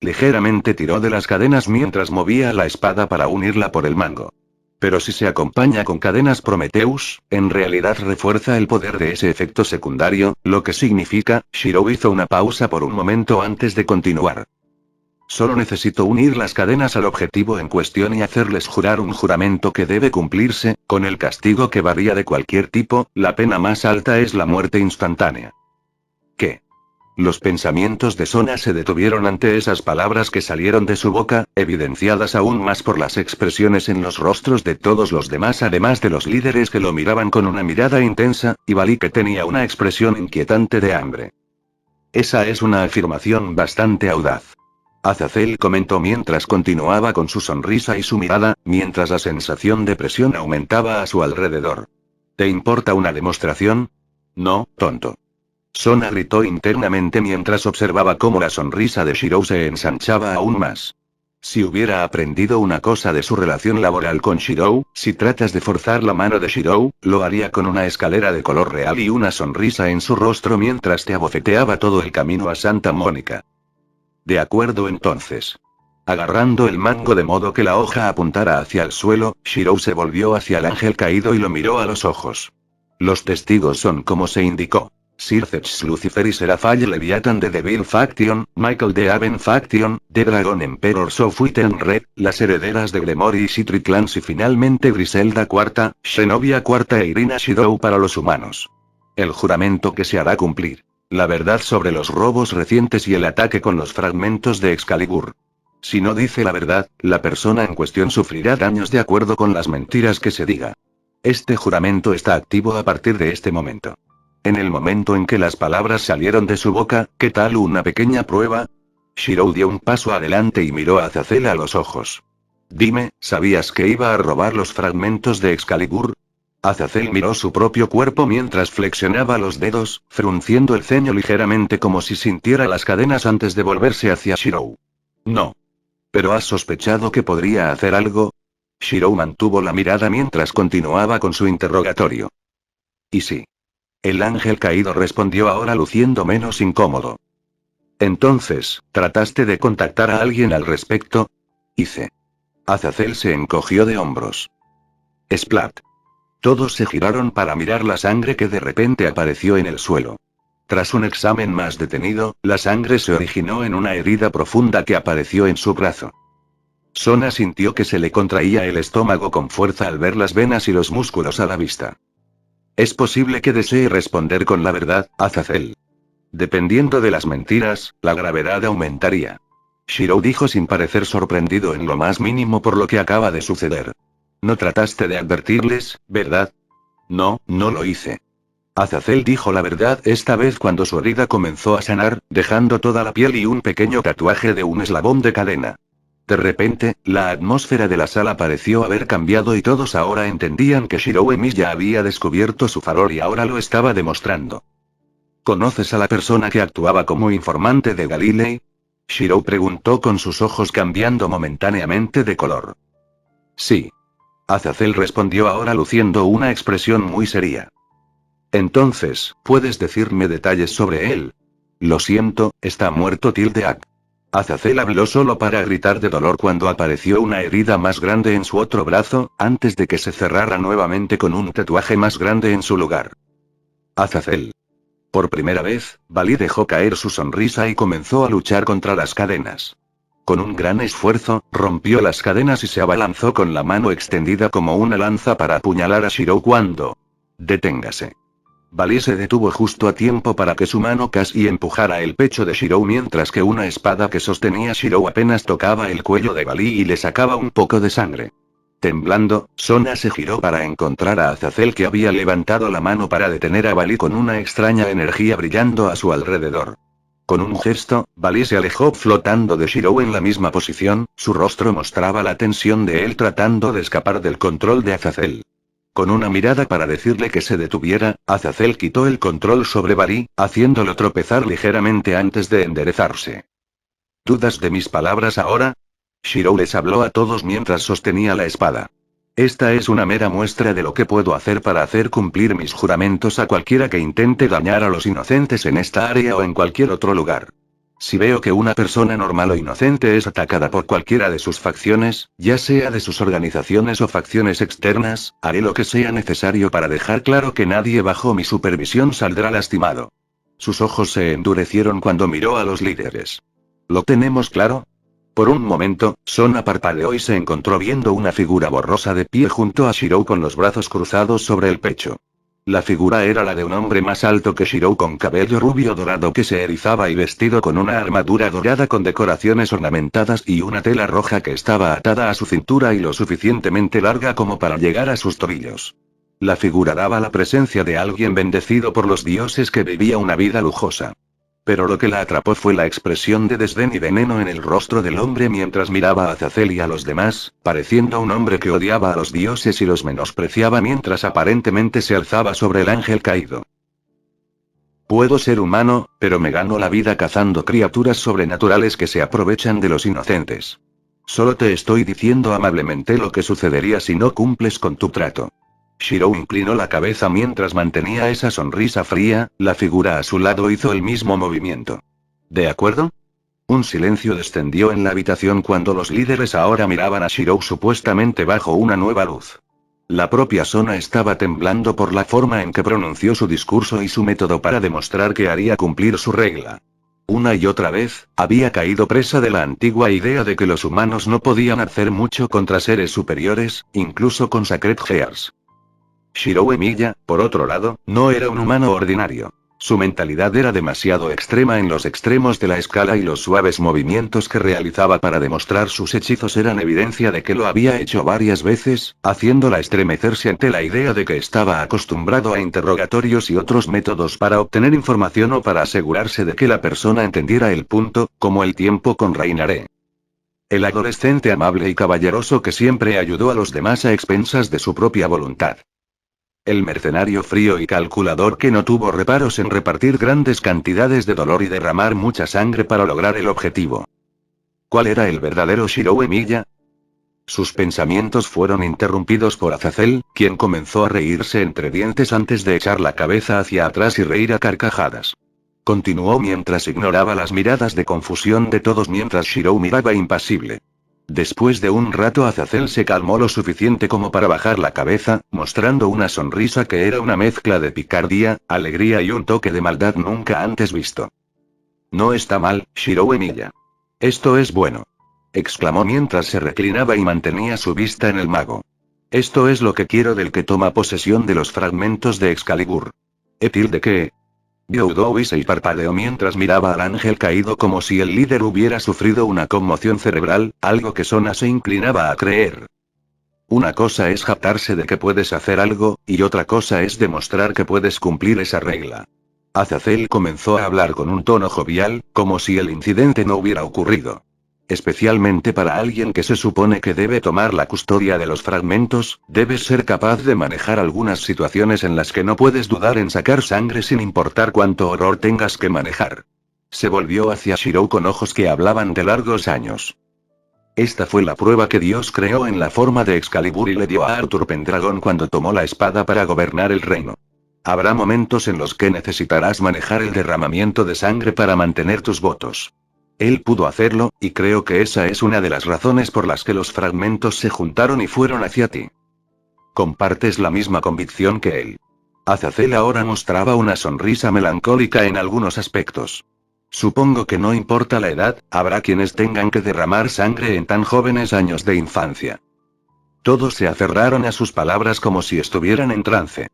Ligeramente tiró de las cadenas mientras movía la espada para unirla por el mango. Pero si se acompaña con cadenas Prometheus, en realidad refuerza el poder de ese efecto secundario, lo que significa, Shirou hizo una pausa por un momento antes de continuar. Solo necesito unir las cadenas al objetivo en cuestión y hacerles jurar un juramento que debe cumplirse, con el castigo que varía de cualquier tipo, la pena más alta es la muerte instantánea. ¿Qué? Los pensamientos de Sona se detuvieron ante esas palabras que salieron de su boca, evidenciadas aún más por las expresiones en los rostros de todos los demás, además de los líderes que lo miraban con una mirada intensa, y Balí que tenía una expresión inquietante de hambre. Esa es una afirmación bastante audaz. Azazel comentó mientras continuaba con su sonrisa y su mirada, mientras la sensación de presión aumentaba a su alrededor. ¿Te importa una demostración? No, tonto. Sona gritó internamente mientras observaba cómo la sonrisa de Shirou se ensanchaba aún más. Si hubiera aprendido una cosa de su relación laboral con Shirou, si tratas de forzar la mano de Shirou, lo haría con una escalera de color real y una sonrisa en su rostro mientras te abofeteaba todo el camino a Santa Mónica. De acuerdo entonces. Agarrando el mango de modo que la hoja apuntara hacia el suelo, Shirou se volvió hacia el ángel caído y lo miró a los ojos. Los testigos son como se indicó. Sirceps Lucifer y Serafall Leviathan de Devil Faction, Michael de Aven Faction, The Dragon Emperor Sophuiten Red, las herederas de Gremory y Citri Clans y finalmente Griselda IV, Xenovia IV e Irina Shidou para los humanos. El juramento que se hará cumplir. La verdad sobre los robos recientes y el ataque con los fragmentos de Excalibur. Si no dice la verdad, la persona en cuestión sufrirá daños de acuerdo con las mentiras que se diga. Este juramento está activo a partir de este momento. En el momento en que las palabras salieron de su boca, ¿qué tal una pequeña prueba? Shirou dio un paso adelante y miró a Azazel a los ojos. Dime, ¿sabías que iba a robar los fragmentos de Excalibur? Azazel miró su propio cuerpo mientras flexionaba los dedos, frunciendo el ceño ligeramente como si sintiera las cadenas antes de volverse hacia Shirou. No. ¿Pero has sospechado que podría hacer algo? Shirou mantuvo la mirada mientras continuaba con su interrogatorio. ¿Y sí? El ángel caído respondió ahora luciendo menos incómodo. Entonces, ¿trataste de contactar a alguien al respecto? Hice. Azazel se encogió de hombros. Splat. Todos se giraron para mirar la sangre que de repente apareció en el suelo. Tras un examen más detenido, la sangre se originó en una herida profunda que apareció en su brazo. Sona sintió que se le contraía el estómago con fuerza al ver las venas y los músculos a la vista. Es posible que desee responder con la verdad, Azazel. Dependiendo de las mentiras, la gravedad aumentaría. Shirou dijo sin parecer sorprendido en lo más mínimo por lo que acaba de suceder. No trataste de advertirles, ¿verdad? No, no lo hice. Azazel dijo la verdad esta vez cuando su herida comenzó a sanar, dejando toda la piel y un pequeño tatuaje de un eslabón de cadena. De repente, la atmósfera de la sala pareció haber cambiado y todos ahora entendían que Shirou Emiya había descubierto su farol y ahora lo estaba demostrando. ¿Conoces a la persona que actuaba como informante de Galilei? Shirou preguntó con sus ojos cambiando momentáneamente de color. Sí. Azazel respondió ahora luciendo una expresión muy seria. Entonces, ¿puedes decirme detalles sobre él? Lo siento, está muerto Tildeak. Azazel habló solo para gritar de dolor cuando apareció una herida más grande en su otro brazo, antes de que se cerrara nuevamente con un tatuaje más grande en su lugar. Azazel. Por primera vez, Balí dejó caer su sonrisa y comenzó a luchar contra las cadenas. Con un gran esfuerzo, rompió las cadenas y se abalanzó con la mano extendida como una lanza para apuñalar a Shirou cuando... Deténgase. Balí se detuvo justo a tiempo para que su mano casi empujara el pecho de Shirou mientras que una espada que sostenía Shirou apenas tocaba el cuello de Balí y le sacaba un poco de sangre. Temblando, Sona se giró para encontrar a Azazel que había levantado la mano para detener a Balí con una extraña energía brillando a su alrededor. Con un gesto, Balí se alejó flotando de Shirou en la misma posición, su rostro mostraba la tensión de él tratando de escapar del control de Azazel. Con una mirada para decirle que se detuviera, Azazel quitó el control sobre Balí, haciéndolo tropezar ligeramente antes de enderezarse. ¿Dudas de mis palabras ahora? Shirou les habló a todos mientras sostenía la espada. Esta es una mera muestra de lo que puedo hacer para hacer cumplir mis juramentos a cualquiera que intente dañar a los inocentes en esta área o en cualquier otro lugar. Si veo que una persona normal o inocente es atacada por cualquiera de sus facciones, ya sea de sus organizaciones o facciones externas, haré lo que sea necesario para dejar claro que nadie bajo mi supervisión saldrá lastimado. Sus ojos se endurecieron cuando miró a los líderes. ¿Lo tenemos claro? Por un momento, Sona parpadeó y se encontró viendo una figura borrosa de pie junto a Shirou con los brazos cruzados sobre el pecho. La figura era la de un hombre más alto que Shirou con cabello rubio dorado que se erizaba y vestido con una armadura dorada con decoraciones ornamentadas y una tela roja que estaba atada a su cintura y lo suficientemente larga como para llegar a sus tobillos. La figura daba la presencia de alguien bendecido por los dioses que vivía una vida lujosa. Pero lo que la atrapó fue la expresión de desdén y veneno en el rostro del hombre mientras miraba a Azazel y a los demás, pareciendo un hombre que odiaba a los dioses y los menospreciaba mientras aparentemente se alzaba sobre el ángel caído. Puedo ser humano, pero me gano la vida cazando criaturas sobrenaturales que se aprovechan de los inocentes. Solo te estoy diciendo amablemente lo que sucedería si no cumples con tu trato. Shirou inclinó la cabeza mientras mantenía esa sonrisa fría, la figura a su lado hizo el mismo movimiento. ¿De acuerdo? Un silencio descendió en la habitación cuando los líderes ahora miraban a Shirou supuestamente bajo una nueva luz. La propia Sona estaba temblando por la forma en que pronunció su discurso y su método para demostrar que haría cumplir su regla. Una y otra vez, había caído presa de la antigua idea de que los humanos no podían hacer mucho contra seres superiores, incluso con Sacred Gears. Shirou Emiya, por otro lado, no era un humano ordinario. Su mentalidad era demasiado extrema en los extremos de la escala y los suaves movimientos que realizaba para demostrar sus hechizos eran evidencia de que lo había hecho varias veces, haciéndola estremecerse ante la idea de que estaba acostumbrado a interrogatorios y otros métodos para obtener información o para asegurarse de que la persona entendiera el punto, como el tiempo con Reinaré. El adolescente amable y caballeroso que siempre ayudó a los demás a expensas de su propia voluntad. El mercenario frío y calculador que no tuvo reparos en repartir grandes cantidades de dolor y derramar mucha sangre para lograr el objetivo. ¿Cuál era el verdadero Shirou Emiya? Sus pensamientos fueron interrumpidos por Azazel, quien comenzó a reírse entre dientes antes de echar la cabeza hacia atrás y reír a carcajadas. Continuó mientras ignoraba las miradas de confusión de todos mientras Shirou miraba impasible. Después de un rato Azazel se calmó lo suficiente como para bajar la cabeza, mostrando una sonrisa que era una mezcla de picardía, alegría y un toque de maldad nunca antes visto. No está mal, Shirou Emiya. Esto es bueno. Exclamó mientras se reclinaba y mantenía su vista en el mago. Esto es lo que quiero del que toma posesión de los fragmentos de Excalibur. ¿De qué? Youdou y parpadeó mientras miraba al ángel caído como si el líder hubiera sufrido una conmoción cerebral, algo que Sona se inclinaba a creer. Una cosa es jactarse de que puedes hacer algo, y otra cosa es demostrar que puedes cumplir esa regla. Azazel comenzó a hablar con un tono jovial, como si el incidente no hubiera ocurrido. Especialmente para alguien que se supone que debe tomar la custodia de los fragmentos, debes ser capaz de manejar algunas situaciones en las que no puedes dudar en sacar sangre sin importar cuánto horror tengas que manejar. Se volvió hacia Shirou con ojos que hablaban de largos años. Esta fue la prueba que Dios creó en la forma de Excalibur y le dio a Arthur Pendragon cuando tomó la espada para gobernar el reino. Habrá momentos en los que necesitarás manejar el derramamiento de sangre para mantener tus votos. Él pudo hacerlo, y creo que esa es una de las razones por las que los fragmentos se juntaron y fueron hacia ti. Compartes la misma convicción que él. Azazel ahora mostraba una sonrisa melancólica en algunos aspectos. Supongo que no importa la edad, habrá quienes tengan que derramar sangre en tan jóvenes años de infancia. Todos se aferraron a sus palabras como si estuvieran en trance.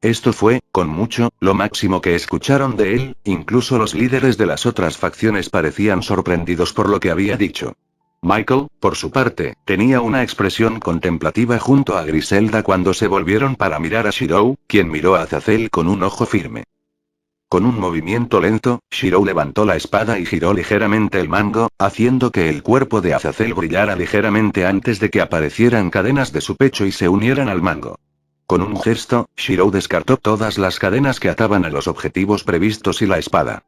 Esto fue, con mucho, lo máximo que escucharon de él, incluso los líderes de las otras facciones parecían sorprendidos por lo que había dicho. Michael, por su parte, tenía una expresión contemplativa junto a Griselda cuando se volvieron para mirar a Shirou, quien miró a Azazel con un ojo firme. Con un movimiento lento, Shirou levantó la espada y giró ligeramente el mango, haciendo que el cuerpo de Azazel brillara ligeramente antes de que aparecieran cadenas de su pecho y se unieran al mango. Con un gesto, Shirou descartó todas las cadenas que ataban a los objetivos previstos y la espada.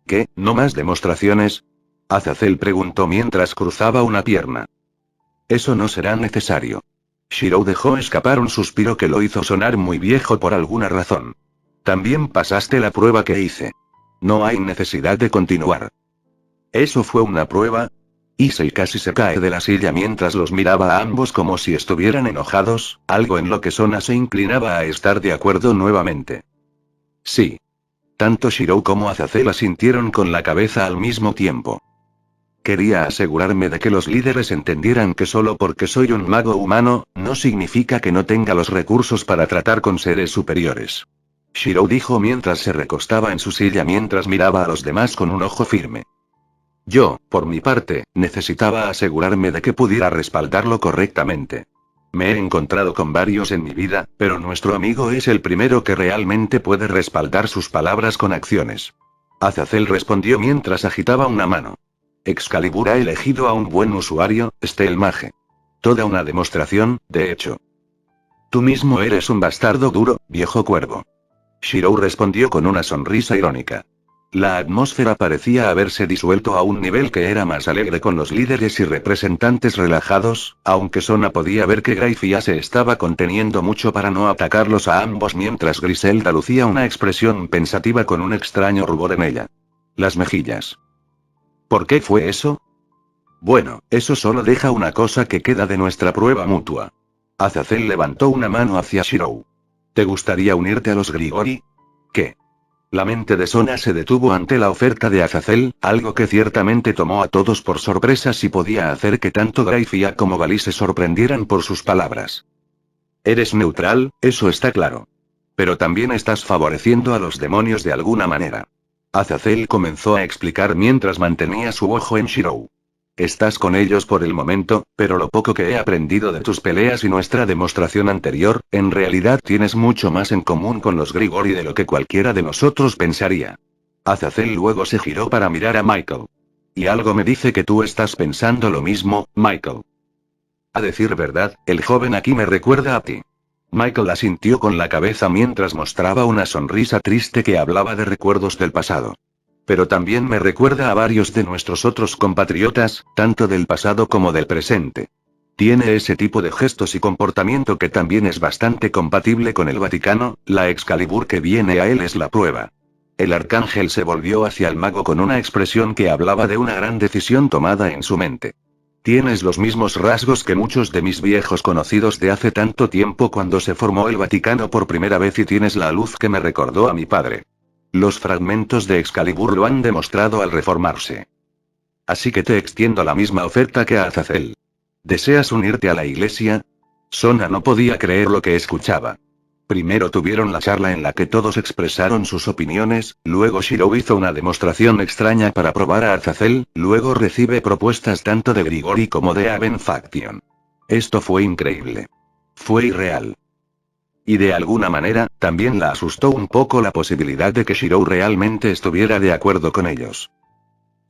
¿Qué, no más demostraciones? Azazel preguntó mientras cruzaba una pierna. Eso no será necesario. Shirou dejó escapar un suspiro que lo hizo sonar muy viejo por alguna razón. También pasaste la prueba que hice. No hay necesidad de continuar. ¿Eso fue una prueba? Issei casi se cae de la silla mientras los miraba a ambos como si estuvieran enojados, algo en lo que Sona se inclinaba a estar de acuerdo nuevamente. Sí. Tanto Shirou como Azazel asintieron con la cabeza al mismo tiempo. Quería asegurarme de que los líderes entendieran que solo porque soy un mago humano, no significa que no tenga los recursos para tratar con seres superiores. Shirou dijo mientras se recostaba en su silla mientras miraba a los demás con un ojo firme. Yo, por mi parte, necesitaba asegurarme de que pudiera respaldarlo correctamente. Me he encontrado con varios en mi vida, pero nuestro amigo es el primero que realmente puede respaldar sus palabras con acciones. Azazel respondió mientras agitaba una mano. Excalibur ha elegido a un buen usuario, Stelmage. Toda una demostración, de hecho. Tú mismo eres un bastardo duro, viejo cuervo. Shirou respondió con una sonrisa irónica. La atmósfera parecía haberse disuelto a un nivel que era más alegre con los líderes y representantes relajados, aunque Sona podía ver que Graifia se estaba conteniendo mucho para no atacarlos a ambos mientras Griselda lucía una expresión pensativa con un extraño rubor en ella. Las mejillas. ¿Por qué fue eso? Bueno, eso solo deja una cosa que queda de nuestra prueba mutua. Azazel levantó una mano hacia Shirou. ¿Te gustaría unirte a los Grigori? ¿Qué? La mente de Sona se detuvo ante la oferta de Azazel, algo que ciertamente tomó a todos por sorpresa si podía hacer que tanto Graifia como Valí se sorprendieran por sus palabras. Eres neutral, eso está claro. Pero también estás favoreciendo a los demonios de alguna manera. Azazel comenzó a explicar mientras mantenía su ojo en Shirou. Estás con ellos por el momento, pero lo poco que he aprendido de tus peleas y nuestra demostración anterior, en realidad tienes mucho más en común con los Grigori de lo que cualquiera de nosotros pensaría. Azazel luego se giró para mirar a Michael. Y algo me dice que tú estás pensando lo mismo, Michael. A decir verdad, el joven aquí me recuerda a ti. Michael asintió con la cabeza mientras mostraba una sonrisa triste que hablaba de recuerdos del pasado. Pero también me recuerda a varios de nuestros otros compatriotas, tanto del pasado como del presente. Tiene ese tipo de gestos y comportamiento que también es bastante compatible con el Vaticano, la Excalibur que viene a él es la prueba. El arcángel se volvió hacia el mago con una expresión que hablaba de una gran decisión tomada en su mente. Tienes los mismos rasgos que muchos de mis viejos conocidos de hace tanto tiempo cuando se formó el Vaticano por primera vez y tienes la luz que me recordó a mi padre. Los fragmentos de Excalibur lo han demostrado al reformarse. Así que te extiendo la misma oferta que a Azazel. ¿Deseas unirte a la iglesia? Sona no podía creer lo que escuchaba. Primero tuvieron la charla en la que todos expresaron sus opiniones, luego Shirou hizo una demostración extraña para probar a Azazel, luego recibe propuestas tanto de Grigori como de Aben Faction. Esto fue increíble. Fue irreal. Y de alguna manera, también la asustó un poco la posibilidad de que Shirou realmente estuviera de acuerdo con ellos.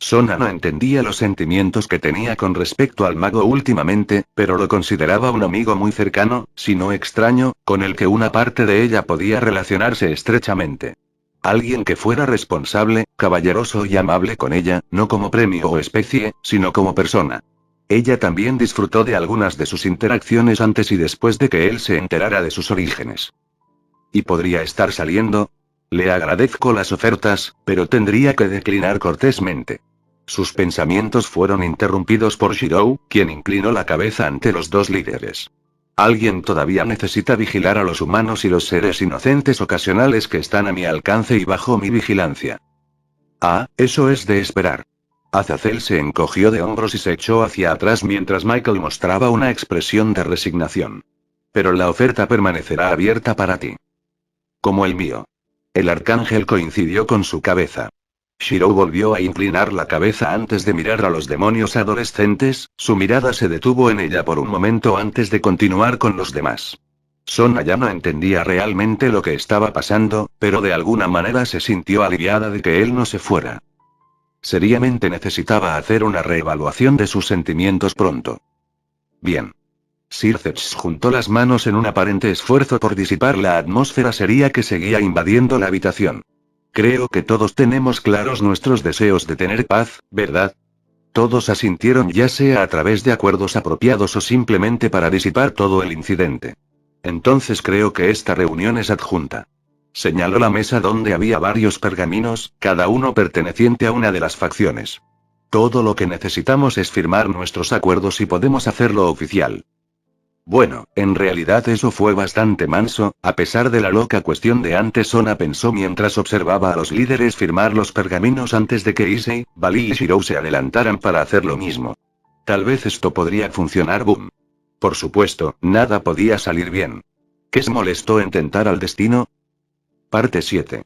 Sona no entendía los sentimientos que tenía con respecto al mago últimamente, pero lo consideraba un amigo muy cercano, si no extraño, con el que una parte de ella podía relacionarse estrechamente. Alguien que fuera responsable, caballeroso y amable con ella, no como premio o especie, sino como persona. Ella también disfrutó de algunas de sus interacciones antes y después de que él se enterara de sus orígenes. ¿Y podría estar saliendo? Le agradezco las ofertas, pero tendría que declinar cortésmente. Sus pensamientos fueron interrumpidos por Shirou, quien inclinó la cabeza ante los dos líderes. Alguien todavía necesita vigilar a los humanos y los seres inocentes ocasionales que están a mi alcance y bajo mi vigilancia. Ah, eso es de esperar. Azazel se encogió de hombros y se echó hacia atrás mientras Michael mostraba una expresión de resignación. Pero la oferta permanecerá abierta para ti. Como el mío. El arcángel coincidió con su cabeza. Shirou volvió a inclinar la cabeza antes de mirar a los demonios adolescentes, su mirada se detuvo en ella por un momento antes de continuar con los demás. Sona ya no entendía realmente lo que estaba pasando, pero de alguna manera se sintió aliviada de que él no se fuera. Seriamente necesitaba hacer una reevaluación de sus sentimientos pronto. Bien. Sirceps juntó las manos en un aparente esfuerzo por disipar la atmósfera seria que seguía invadiendo la habitación. Creo que todos tenemos claros nuestros deseos de tener paz, ¿verdad? Todos asintieron ya sea a través de acuerdos apropiados o simplemente para disipar todo el incidente. Entonces creo que esta reunión es adjunta. Señaló la mesa donde había varios pergaminos, cada uno perteneciente a una de las facciones. Todo lo que necesitamos es firmar nuestros acuerdos y podemos hacerlo oficial. Bueno, en realidad eso fue bastante manso, a pesar de la loca cuestión de antes. Sona pensó mientras observaba a los líderes firmar los pergaminos antes de que Issei, Bali y Shirou se adelantaran para hacer lo mismo. Tal vez esto podría funcionar. Boom. Por supuesto, nada podía salir bien. ¿Qué se molestó en tentar al destino? Parte 7.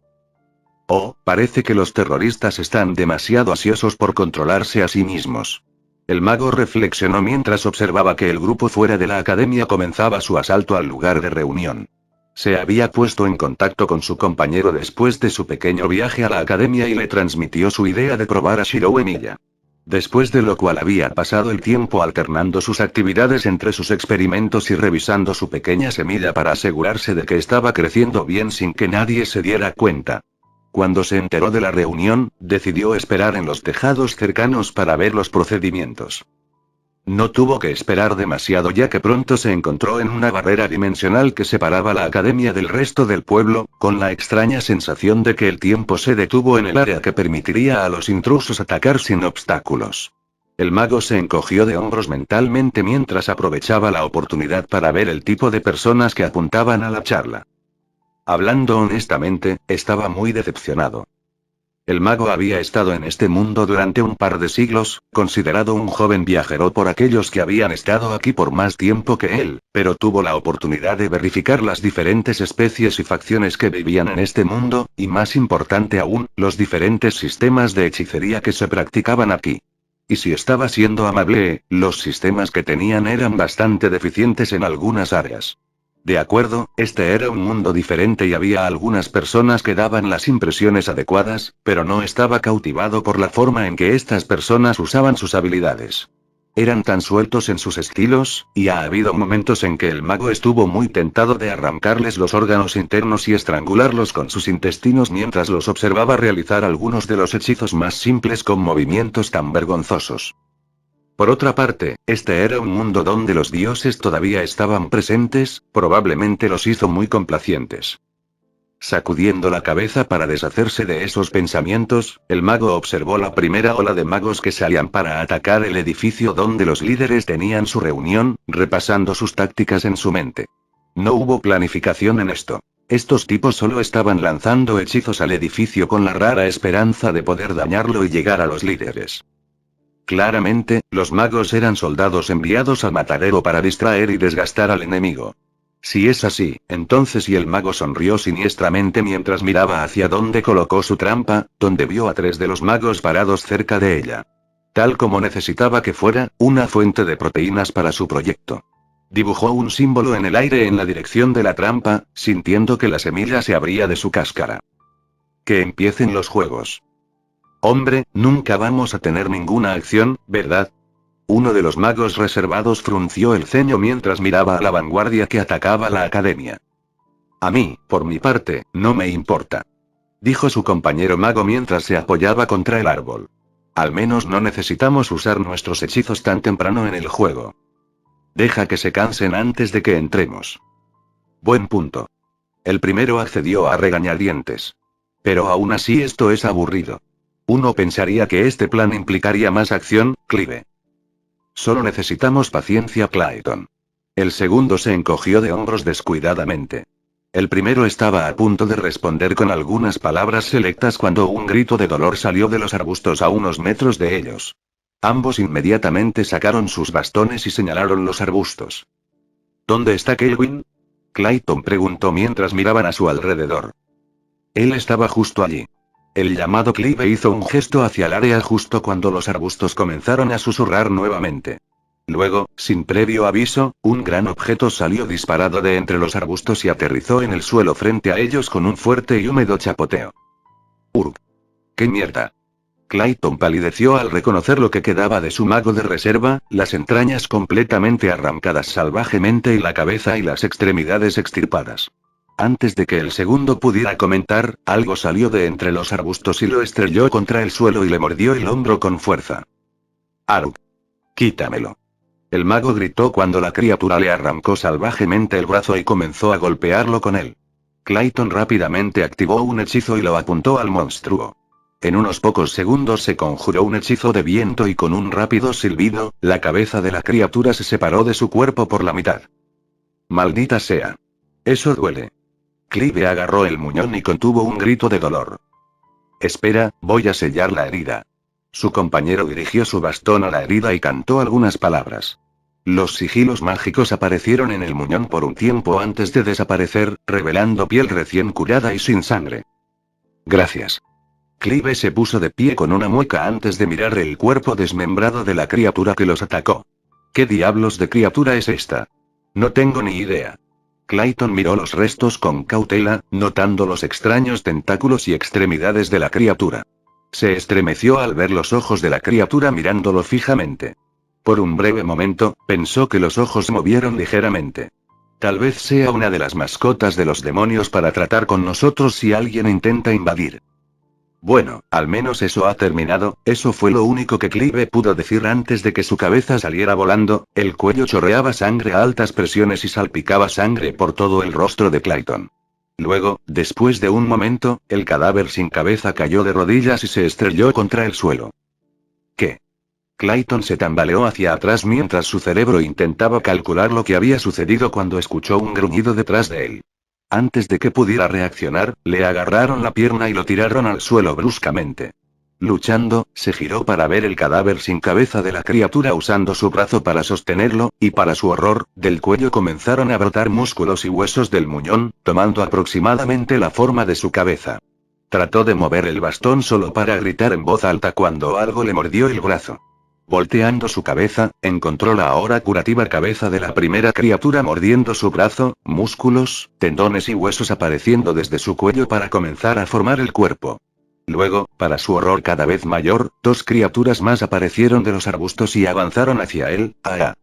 Oh, parece que los terroristas están demasiado ansiosos por controlarse a sí mismos. El mago reflexionó mientras observaba que el grupo fuera de la academia comenzaba su asalto al lugar de reunión. Se había puesto en contacto con su compañero después de su pequeño viaje a la academia y le transmitió su idea de probar a Shirou en ella. Después de lo cual había pasado el tiempo alternando sus actividades entre sus experimentos y revisando su pequeña semilla para asegurarse de que estaba creciendo bien sin que nadie se diera cuenta. Cuando se enteró de la reunión, decidió esperar en los tejados cercanos para ver los procedimientos. No tuvo que esperar demasiado ya que pronto se encontró en una barrera dimensional que separaba la academia del resto del pueblo, con la extraña sensación de que el tiempo se detuvo en el área que permitiría a los intrusos atacar sin obstáculos. El mago se encogió de hombros mentalmente mientras aprovechaba la oportunidad para ver el tipo de personas que apuntaban a la charla. Hablando honestamente, estaba muy decepcionado. El mago había estado en este mundo durante un par de siglos, considerado un joven viajero por aquellos que habían estado aquí por más tiempo que él, pero tuvo la oportunidad de verificar las diferentes especies y facciones que vivían en este mundo, y más importante aún, los diferentes sistemas de hechicería que se practicaban aquí. Y si estaba siendo amable, los sistemas que tenían eran bastante deficientes en algunas áreas. De acuerdo, este era un mundo diferente y había algunas personas que daban las impresiones adecuadas, pero no estaba cautivado por la forma en que estas personas usaban sus habilidades. Eran tan sueltos en sus estilos, y ha habido momentos en que el mago estuvo muy tentado de arrancarles los órganos internos y estrangularlos con sus intestinos mientras los observaba realizar algunos de los hechizos más simples con movimientos tan vergonzosos. Por otra parte, este era un mundo donde los dioses todavía estaban presentes, probablemente los hizo muy complacientes. Sacudiendo la cabeza para deshacerse de esos pensamientos, el mago observó la primera ola de magos que salían para atacar el edificio donde los líderes tenían su reunión, repasando sus tácticas en su mente. No hubo planificación en esto. Estos tipos solo estaban lanzando hechizos al edificio con la rara esperanza de poder dañarlo y llegar a los líderes. Claramente, los magos eran soldados enviados al matadero para distraer y desgastar al enemigo. Si es así, entonces y el mago sonrió siniestramente mientras miraba hacia donde colocó su trampa, donde vio a 3 de los magos parados cerca de ella. Tal como necesitaba que fuera, una fuente de proteínas para su proyecto. Dibujó un símbolo en el aire en la dirección de la trampa, sintiendo que la semilla se abría de su cáscara. Que empiecen los juegos. Hombre, nunca vamos a tener ninguna acción, ¿verdad? Uno de los magos reservados frunció el ceño mientras miraba a la vanguardia que atacaba la academia. A mí, por mi parte, no me importa. Dijo su compañero mago mientras se apoyaba contra el árbol. Al menos no necesitamos usar nuestros hechizos tan temprano en el juego. Deja que se cansen antes de que entremos. Buen punto. El primero accedió a regañadientes. Pero aún así esto es aburrido. Uno pensaría que este plan implicaría más acción, Clive. Solo necesitamos paciencia, Clayton. El segundo se encogió de hombros descuidadamente. El primero estaba a punto de responder con algunas palabras selectas cuando un grito de dolor salió de los arbustos a unos metros de ellos. Ambos inmediatamente sacaron sus bastones y señalaron los arbustos. ¿Dónde está Kelvin? Clayton preguntó mientras miraban a su alrededor. Él estaba justo allí. El llamado Clive hizo un gesto hacia el área justo cuando los arbustos comenzaron a susurrar nuevamente. Luego, sin previo aviso, un gran objeto salió disparado de entre los arbustos y aterrizó en el suelo frente a ellos con un fuerte y húmedo chapoteo. ¡Urg! ¡Qué mierda! Clayton palideció al reconocer lo que quedaba de su mago de reserva, las entrañas completamente arrancadas salvajemente y la cabeza y las extremidades extirpadas. Antes de que el segundo pudiera comentar, algo salió de entre los arbustos y lo estrelló contra el suelo y le mordió el hombro con fuerza. ¡Arug! ¡Quítamelo! El mago gritó cuando la criatura le arrancó salvajemente el brazo y comenzó a golpearlo con él. Clayton rápidamente activó un hechizo y lo apuntó al monstruo. En unos pocos segundos se conjuró un hechizo de viento y con un rápido silbido, la cabeza de la criatura se separó de su cuerpo por la mitad. ¡Maldita sea! Eso duele. Clive agarró el muñón y contuvo un grito de dolor. Espera, voy a sellar la herida. Su compañero dirigió su bastón a la herida y cantó algunas palabras. Los sigilos mágicos aparecieron en el muñón por un tiempo antes de desaparecer, revelando piel recién curada y sin sangre. Gracias. Clive se puso de pie con una mueca antes de mirar el cuerpo desmembrado de la criatura que los atacó. ¿Qué diablos de criatura es esta? No tengo ni idea. Clayton miró los restos con cautela, notando los extraños tentáculos y extremidades de la criatura. Se estremeció al ver los ojos de la criatura mirándolo fijamente. Por un breve momento, pensó que los ojos movieron ligeramente. Tal vez sea una de las mascotas de los demonios para tratar con nosotros si alguien intenta invadir. Bueno, al menos eso ha terminado, eso fue lo único que Clive pudo decir antes de que su cabeza saliera volando, el cuello chorreaba sangre a altas presiones y salpicaba sangre por todo el rostro de Clayton. Luego, después de un momento, el cadáver sin cabeza cayó de rodillas y se estrelló contra el suelo. ¿Qué? Clayton se tambaleó hacia atrás mientras su cerebro intentaba calcular lo que había sucedido cuando escuchó un gruñido detrás de él. Antes de que pudiera reaccionar, le agarraron la pierna y lo tiraron al suelo bruscamente. Luchando, se giró para ver el cadáver sin cabeza de la criatura usando su brazo para sostenerlo, y para su horror, del cuello comenzaron a brotar músculos y huesos del muñón, tomando aproximadamente la forma de su cabeza. Trató de mover el bastón solo para gritar en voz alta cuando algo le mordió el brazo. Volteando su cabeza, encontró la ahora curativa cabeza de la primera criatura mordiendo su brazo, músculos, tendones y huesos apareciendo desde su cuello para comenzar a formar el cuerpo. Luego, para su horror cada vez mayor, dos criaturas más aparecieron de los arbustos y avanzaron hacia él. ¡Ah!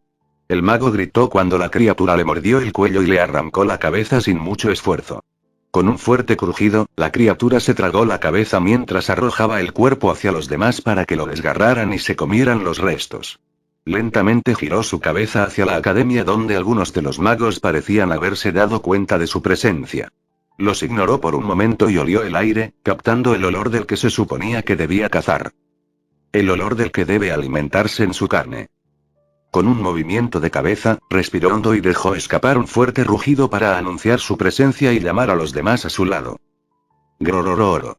El mago gritó cuando la criatura le mordió el cuello y le arrancó la cabeza sin mucho esfuerzo. Con un fuerte crujido, la criatura se tragó la cabeza mientras arrojaba el cuerpo hacia los demás para que lo desgarraran y se comieran los restos. Lentamente giró su cabeza hacia la academia donde algunos de los magos parecían haberse dado cuenta de su presencia. Los ignoró por un momento y olió el aire, captando el olor del que se suponía que debía cazar. El olor del que debe alimentarse en su carne. Con un movimiento de cabeza, respiró hondo y dejó escapar un fuerte rugido para anunciar su presencia y llamar a los demás a su lado. Grorororo.